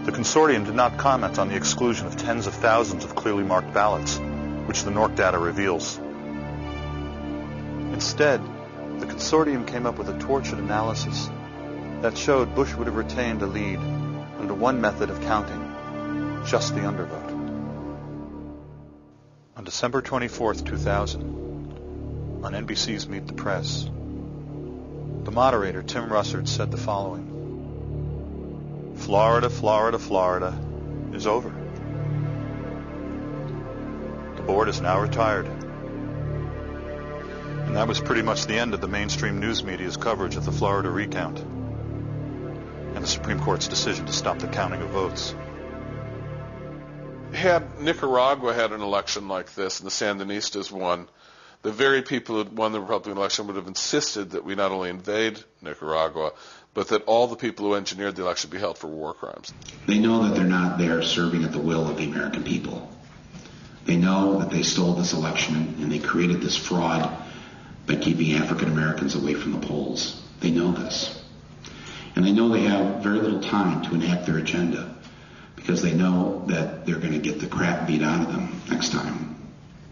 [SPEAKER 21] The consortium did not comment on the exclusion of tens of thousands of clearly marked ballots, which the Newark data reveals. Instead, the consortium came up with a tortured analysis that showed Bush would have retained a lead under one method of counting, just the undervote. On December 24th, 2000, on NBC's Meet the Press, the moderator, Tim Russert, said the following: "Florida, Florida, Florida is over. The board is now retired." And that was pretty much the end of the mainstream news media's coverage of the Florida recount and the Supreme Court's decision to stop the counting of votes.
[SPEAKER 10] Had Nicaragua had an election like this and the Sandinistas won, the very people who won the Republican election would have insisted that we not only invade Nicaragua, but that all the people who engineered the election be held for war crimes.
[SPEAKER 7] They know that they're not there serving at the will of the American people. They know that they stole this election and they created this fraud by keeping African Americans away from the polls. They know this. And they know they have very little time to enact their agenda because they know that they're going to get the crap beat out of them next time.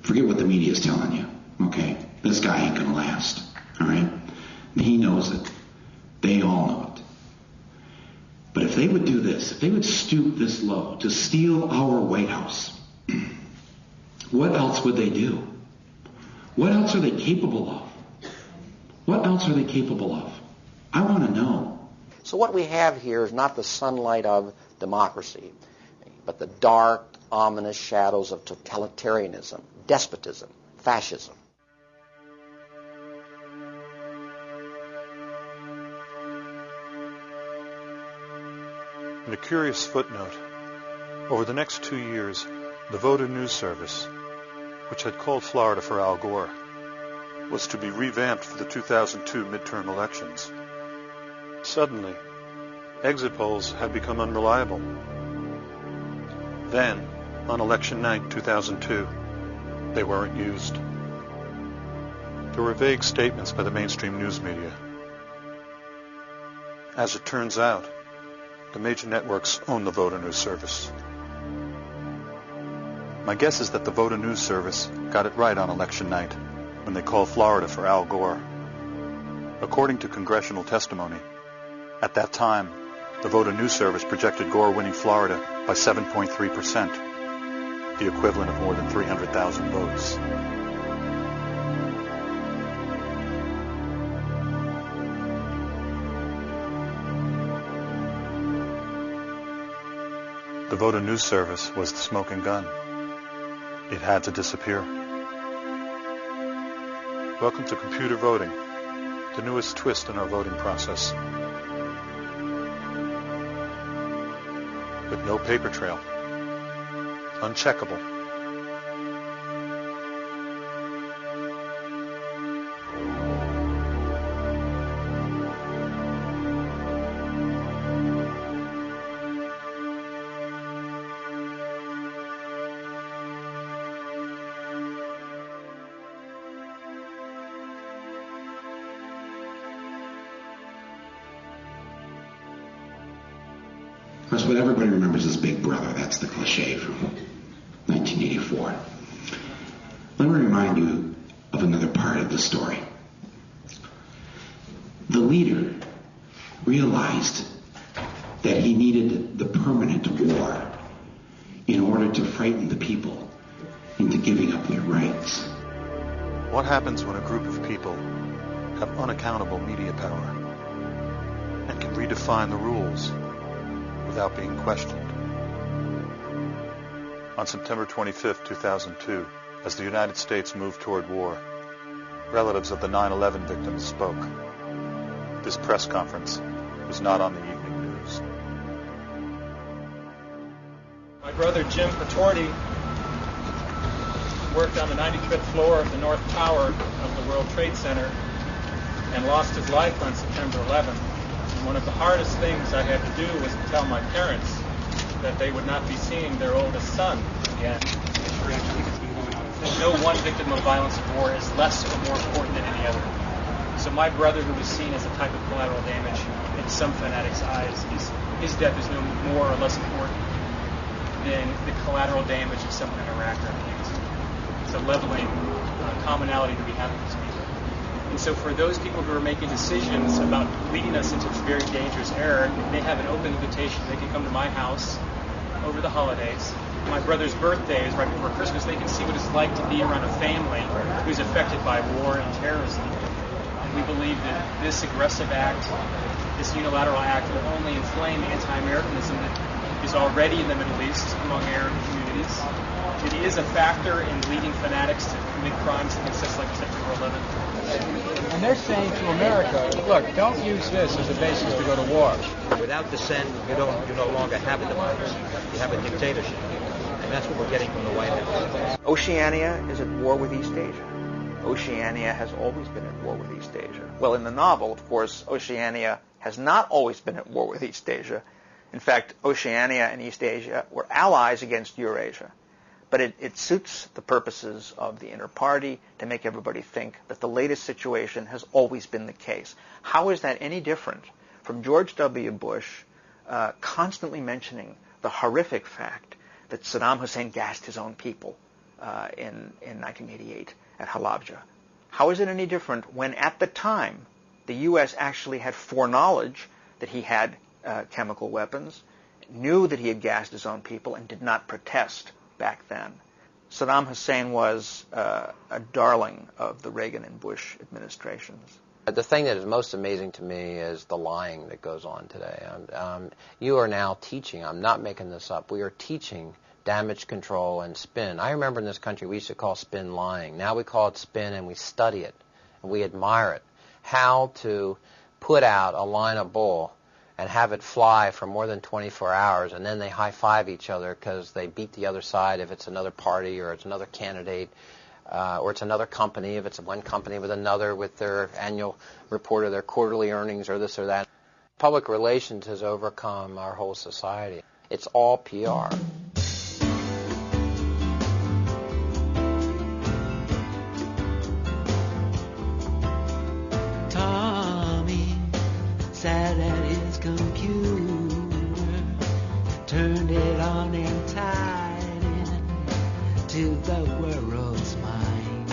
[SPEAKER 7] Forget what the media is telling you, okay? This guy ain't going to last, all right? And he knows it. They all know it. But if they would do this, if they would stoop this low to steal our White House, what else would they do? What else are they capable of? What else are they capable of? I want to know.
[SPEAKER 5] So what we have here is not the sunlight of democracy, but the dark, ominous shadows of totalitarianism, despotism, fascism.
[SPEAKER 21] In a curious footnote, over the next 2 years, the Voter News Service, which had called Florida for Al Gore, was to be revamped for the 2002 midterm elections. Suddenly, exit polls had become unreliable. Then, on election night 2002, they weren't used. There were vague statements by the mainstream news media. As it turns out, the major networks own the Voter News Service. My guess is that the Voter News Service got it right on election night when they called Florida for Al Gore. According to congressional testimony, at that time, the Voter News Service projected Gore winning Florida by 7.3%, the equivalent of more than 300,000 votes. The Voter News Service was the smoking gun. It had to disappear. Welcome to computer voting, the newest twist in our voting process. With no paper trail. Uncheckable.
[SPEAKER 7] Of course, what everybody remembers is Big Brother. That's the cliche from 1984. Let me remind you of another part of the story. The leader realized that he needed the permanent war in order to frighten the people into giving up their rights.
[SPEAKER 21] What happens when a group of people have unaccountable media power and can redefine the rules without being questioned? On September 25, 2002, as the United States moved toward war, relatives of the 9/11 victims spoke. this press conference was not on the evening news.
[SPEAKER 12] My brother Jim Patorti worked on the 95th floor of the North Tower of the World Trade Center and lost his life on September 11th. And one of the hardest things I had to do was to tell my parents that they would not be seeing their oldest son again. No one victim of violence of war is less or more important than any other. So my brother, who was seen as a type of collateral damage in some fanatics' eyes, his death is no more or less important than the collateral damage of someone in Iraq or Afghanistan. It's a leveling commonality that we have with these people. And so for those people who are making decisions about leading us into this very dangerous era, they have an open invitation. They can come to my house over the holidays. My brother's birthday is right before Christmas. They can see what it's like to be around a family who's affected by war and terrorism. And we believe that this aggressive act, this unilateral act, will only inflame anti-Americanism that is already in the Middle East among Arab communities. It is a factor in leading fanatics to commit crimes against us like September 11th.
[SPEAKER 16] And they're saying to America, look, don't use this as a basis to go to war.
[SPEAKER 22] Without dissent, you no longer have a democracy. You have a dictatorship. And that's what we're getting from the White House.
[SPEAKER 2] Oceania is at war with East Asia. Oceania has always been at war with East Asia. Well, in the novel, of course, Oceania has not always been at war with East Asia. In fact, Oceania and East Asia were allies against Eurasia. But it suits the purposes of the inter-party to make everybody think that the latest situation has always been the case. How is that any different from George W. Bush constantly mentioning the horrific fact that Saddam Hussein gassed his own people in 1988 at Halabja? How is it any different when at the time the U.S. actually had foreknowledge that he had chemical weapons, knew that he had gassed his own people, and did not protest back then? Saddam Hussein was a darling of the Reagan and Bush administrations.
[SPEAKER 3] The thing that is most amazing to me is the lying that goes on today. You are now teaching, I'm not making this up, we are teaching damage control and spin. I remember in this country we used to call spin lying. Now we call it spin and we study it and we admire it. How to put out a line of bull and have it fly for more than 24 hours, and then they high-five each other because they beat the other side if it's another party or it's another candidate or it's another company, if it's one company with another with their annual report of their quarterly earnings or this or that. Public relations has overcome our whole society. It's all PR.
[SPEAKER 18] Sat at his computer, turned it on and tied in to the world's mind.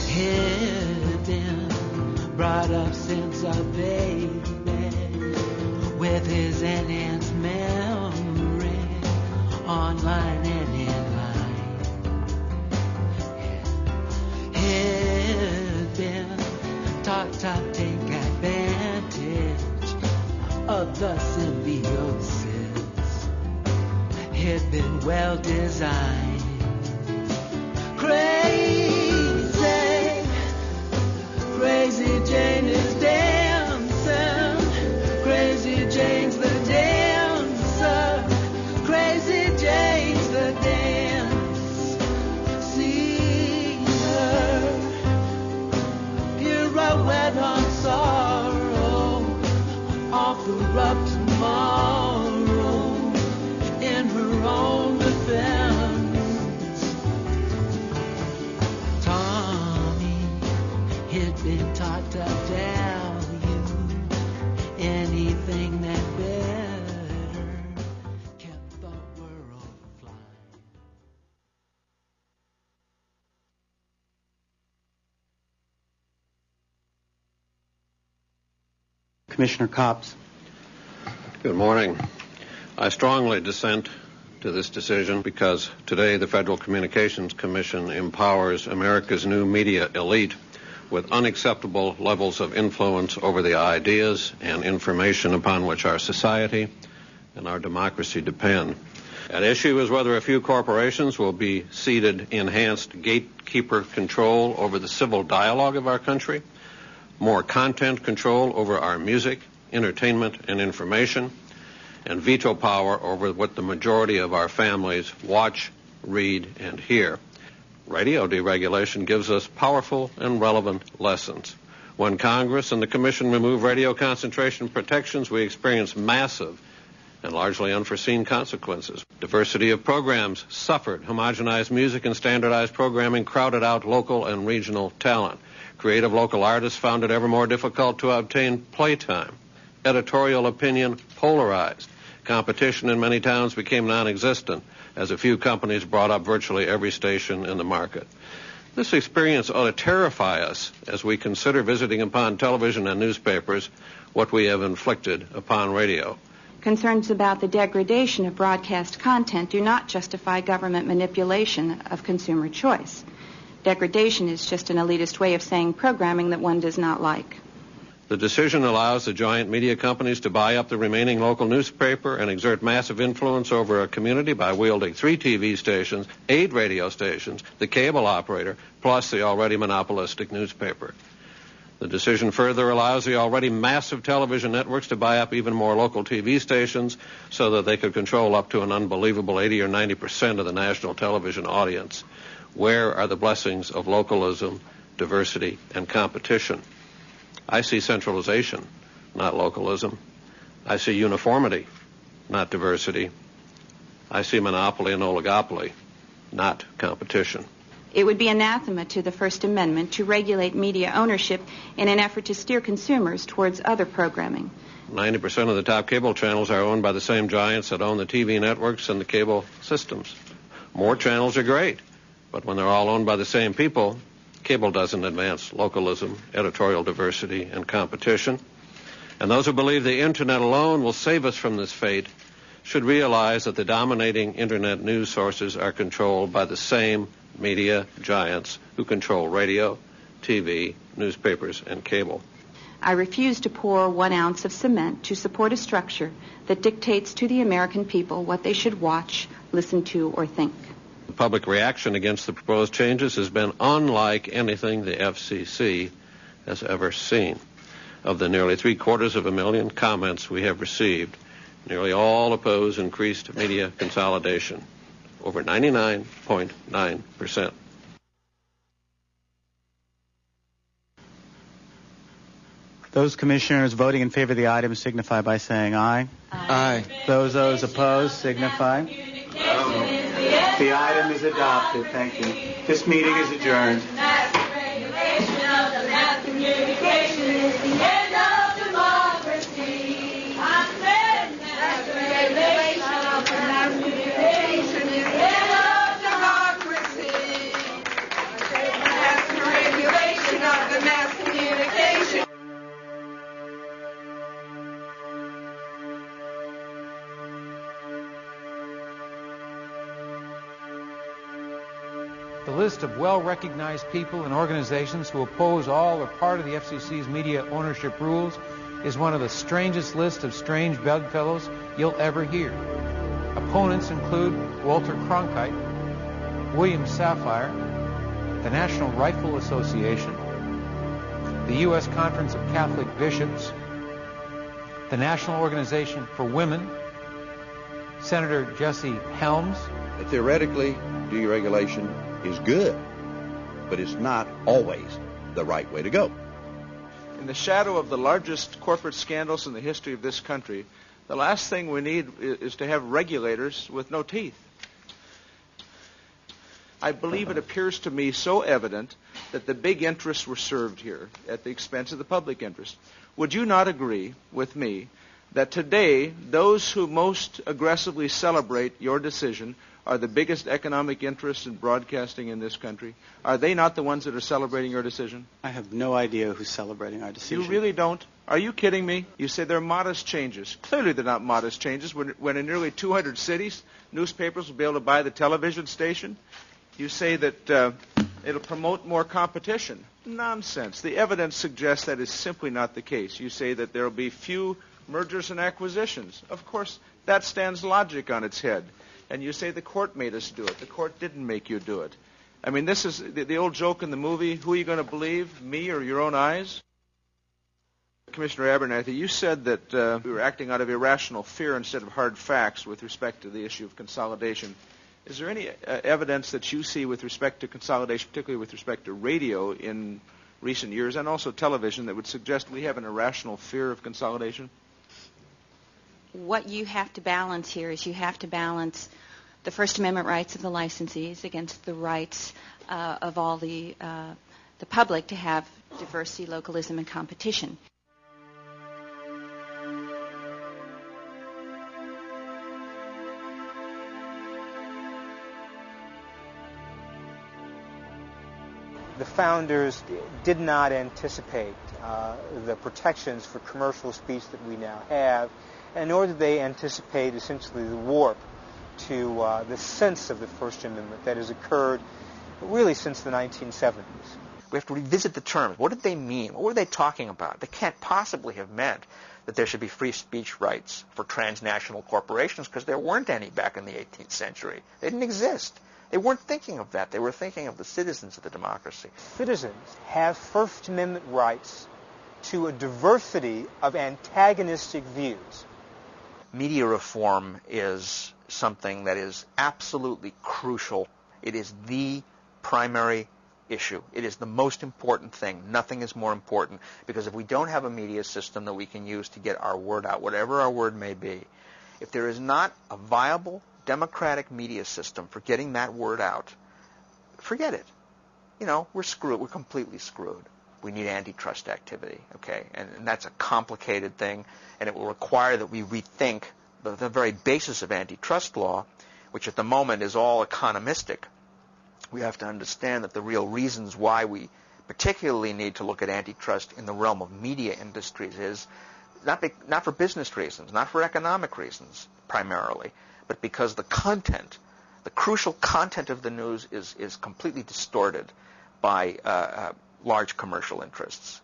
[SPEAKER 18] Hidden, brought up since a baby, with his enhanced memory, online and in line. Hidden, taught to take advantage of the symbiosis. Had been well designed. Crazy, crazy Jane is dancing. Crazy Jane's the dancer. Crazy Jane's the dance. See her. Pirouette on sorrow, offer up tomorrow in her own defense. Tommy had been taught to value anything that better kept the world flying.
[SPEAKER 24] Commissioner Copps.
[SPEAKER 25] Good morning. I strongly dissent to this decision because today the Federal Communications Commission empowers America's new media elite with unacceptable levels of influence over the ideas and information upon which our society and our democracy depend. At issue is whether a few corporations will be ceded enhanced gatekeeper control over the civil dialogue of our country, more content control over our music, entertainment, and information, and veto power over what the majority of our families watch, read, and hear. Radio deregulation gives us powerful and relevant lessons. When Congress and the Commission remove radio concentration protections, we experience massive and largely unforeseen consequences. Diversity of programs suffered. Homogenized music and standardized programming crowded out local and regional talent. Creative local artists found it ever more difficult to obtain playtime. Editorial opinion polarized. Competition in many towns became non-existent as a few companies brought up virtually every station in the market. This experience ought to terrify us as we consider visiting upon television and newspapers what we have inflicted upon radio.
[SPEAKER 1] Concerns about the degradation of broadcast content do not justify government manipulation of consumer choice. Degradation is just an elitist way of saying programming that one does not like.
[SPEAKER 25] The decision allows the giant media companies to buy up the remaining local newspaper and exert massive influence over a community by wielding 3 TV stations, 8 radio stations, the cable operator, plus the already monopolistic newspaper. The decision further allows the already massive television networks to buy up even more local TV stations so that they could control up to an unbelievable 80 or 90% of the national television audience. Where are the blessings of localism, diversity, and competition? I see centralization, not localism. I see uniformity, not diversity. I see monopoly and oligopoly, not competition.
[SPEAKER 1] It would be anathema to the First Amendment to regulate media ownership in an effort to steer consumers towards other programming.
[SPEAKER 25] 90% of the top cable channels are owned by the same giants that own the TV networks and the cable systems. More channels are great, but when they're all owned by the same people, cable doesn't advance localism, editorial diversity, and competition. And those who believe the Internet alone will save us from this fate should realize that the dominating Internet news sources are controlled by the same media giants who control radio, TV, newspapers, and cable.
[SPEAKER 1] I refuse to pour 1 ounce of cement to support a structure that dictates to the American people what they should watch, listen to, or think.
[SPEAKER 25] The public reaction against the proposed changes has been unlike anything the FCC has ever seen. Of the nearly 750,000 comments we have received, nearly all oppose increased media consolidation, over 99.9%.
[SPEAKER 24] Those commissioners voting in favor of the item signify by saying aye.
[SPEAKER 6] Aye.
[SPEAKER 24] Those opposed signify. The item is adopted. Thank you. This meeting is adjourned.
[SPEAKER 18] Mass regulation of the mass communication is the end of democracy. I said mass regulation of the mass communication is the end of democracy. I said mass regulation of the mass communication.
[SPEAKER 11] The list of well-recognized people and organizations who oppose all or part of the FCC's media ownership rules is one of the strangest lists of strange bedfellows you'll ever hear. Opponents include Walter Cronkite, William Safire, the National Rifle Association, the U.S. Conference of Catholic Bishops, the National Organization for Women, Senator Jesse Helms.
[SPEAKER 17] Theoretically, deregulation is good, but it's not always the right way to go.
[SPEAKER 23] In the shadow of the largest corporate scandals in the history of this country, the last thing we need is to have regulators with no teeth. I believe it appears to me so evident that the big interests were served here at the expense of the public interest. Would you not agree with me that today those who most aggressively celebrate your decision are the biggest economic interests in broadcasting in this country? Are they not the ones that are celebrating your decision?
[SPEAKER 24] I have no idea who's celebrating our decision.
[SPEAKER 23] You really don't? Are you kidding me? You say they're modest changes. Clearly they're not modest changes when in nearly 200 cities, newspapers will be able to buy the television station. You say that it'll promote more competition. Nonsense. The evidence suggests that is simply not the case. You say that there will be few mergers and acquisitions. Of course, that stands logic on its head. And you say the court made us do it. The court didn't make you do it. I mean, this is the old joke in the movie, who are you going to believe, me or your own eyes? Commissioner Abernathy, you said that we were acting out of irrational fear instead of hard facts with respect to the issue of consolidation. Is there any evidence that you see with respect to consolidation, particularly with respect to radio in recent years and also television, that would suggest we have an irrational fear of consolidation?
[SPEAKER 1] What you have to balance here is you have to balance the First Amendment rights of the licensees against the rights of all the public to have diversity, localism, and competition.
[SPEAKER 6] The founders did not anticipate the protections for commercial speech that we now have, and nor did they anticipate essentially the warp to the sense of the First Amendment that has occurred really since the 1970s.
[SPEAKER 2] We have to revisit the terms. What did they mean? What were they talking about? They can't possibly have meant that there should be free speech rights for transnational corporations, because there weren't any back in the 18th century. They didn't exist. They weren't thinking of that. They were thinking of the citizens of the democracy.
[SPEAKER 6] Citizens have First Amendment rights to a diversity of antagonistic views.
[SPEAKER 2] Media reform is something that is absolutely crucial. It is the primary issue. It is the most important thing. Nothing is more important, because if we don't have a media system that we can use to get our word out, whatever our word may be, if there is not a viable democratic media system for getting that word out, forget it. You know, we're screwed. We're completely screwed. We need antitrust activity, okay? And that's a complicated thing, and it will require that we rethink the very basis of antitrust law, which at the moment is all economistic. We have to understand that the real reasons why we particularly need to look at antitrust in the realm of media industries is not for business reasons, not for economic reasons primarily, but because the content, the crucial content of the news is completely distorted by large commercial interests.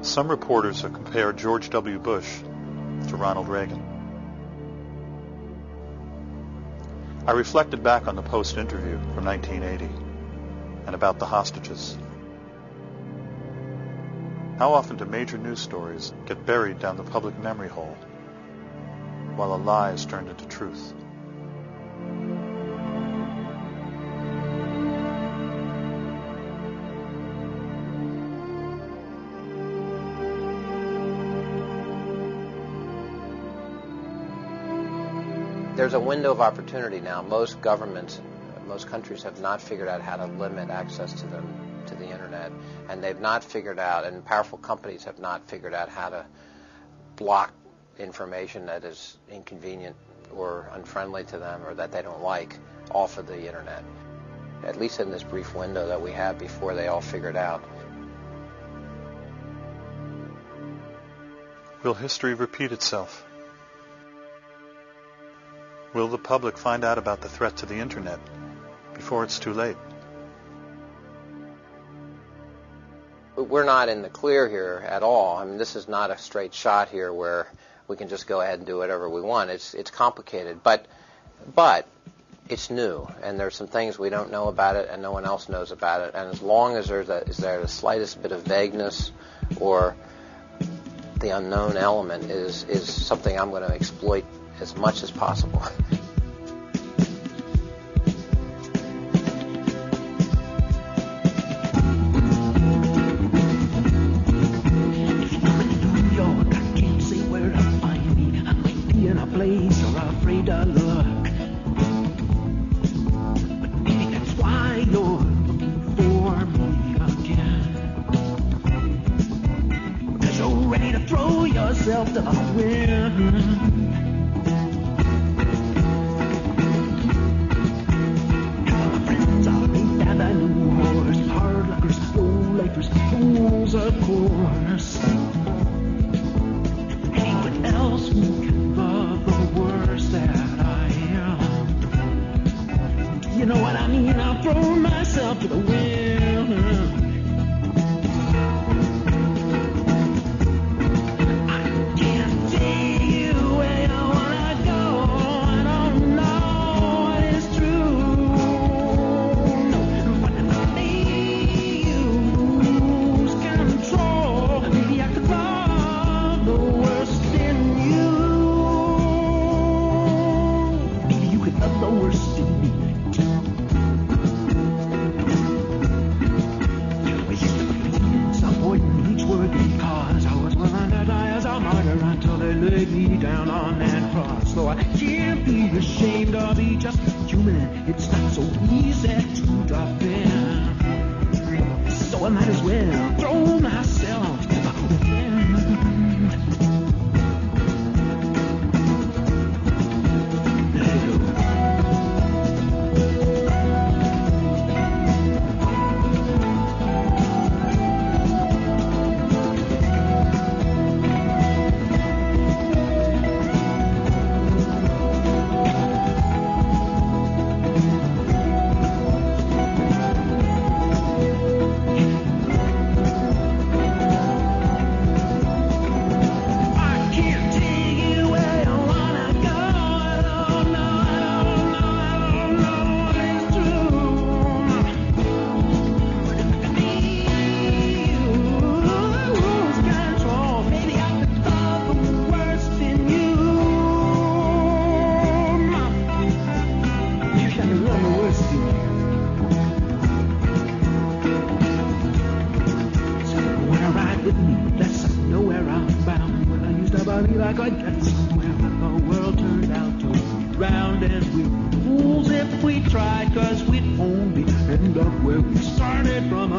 [SPEAKER 21] Some reporters have compared George W. Bush to Ronald Reagan. I reflected back on the Post interview from 1980 and about the hostages. How often do major news stories get buried down the public memory hole while a lie is turned into truth?
[SPEAKER 3] There's a window of opportunity now. Most governments, most countries have not figured out how to limit access to the internet, and they've not figured out, and powerful companies have not figured out how to block information that is inconvenient or unfriendly to them or that they don't like off of the internet, at least in this brief window that we have before they all figure it out.
[SPEAKER 21] Will history repeat itself? Will the public find out about the threat to the internet before it's too late?
[SPEAKER 3] We're not in the clear here at all. I mean, this is not a straight shot here where we can just go ahead and do whatever we want. It's complicated, but it's new, and there's some things we don't know about it, and no one else knows about it. And as long as there's the slightest bit of vagueness or the unknown element is something I'm going to exploit as much as possible.
[SPEAKER 8] Place you're afraid of. myself to the wind. And I knew horse, hard luckers, low-lifers, fools, of course. Anyone else who can love the worst that I am. You know what I mean? I've thrown myself to the wind. I can't take you where you wanna go. I don't know it is true. Maybe I could love the worst in you. Maybe you could love the worst in me too. I used to believe some point in each word because I was willing to die as a martyr until they laid me down on that cross. Though I can't be ashamed of be just human, it's not so easy to drop in. So I might as well throw myself to the wind. Let it go. Fools if we tried, 'cause we'd only end up where we started from.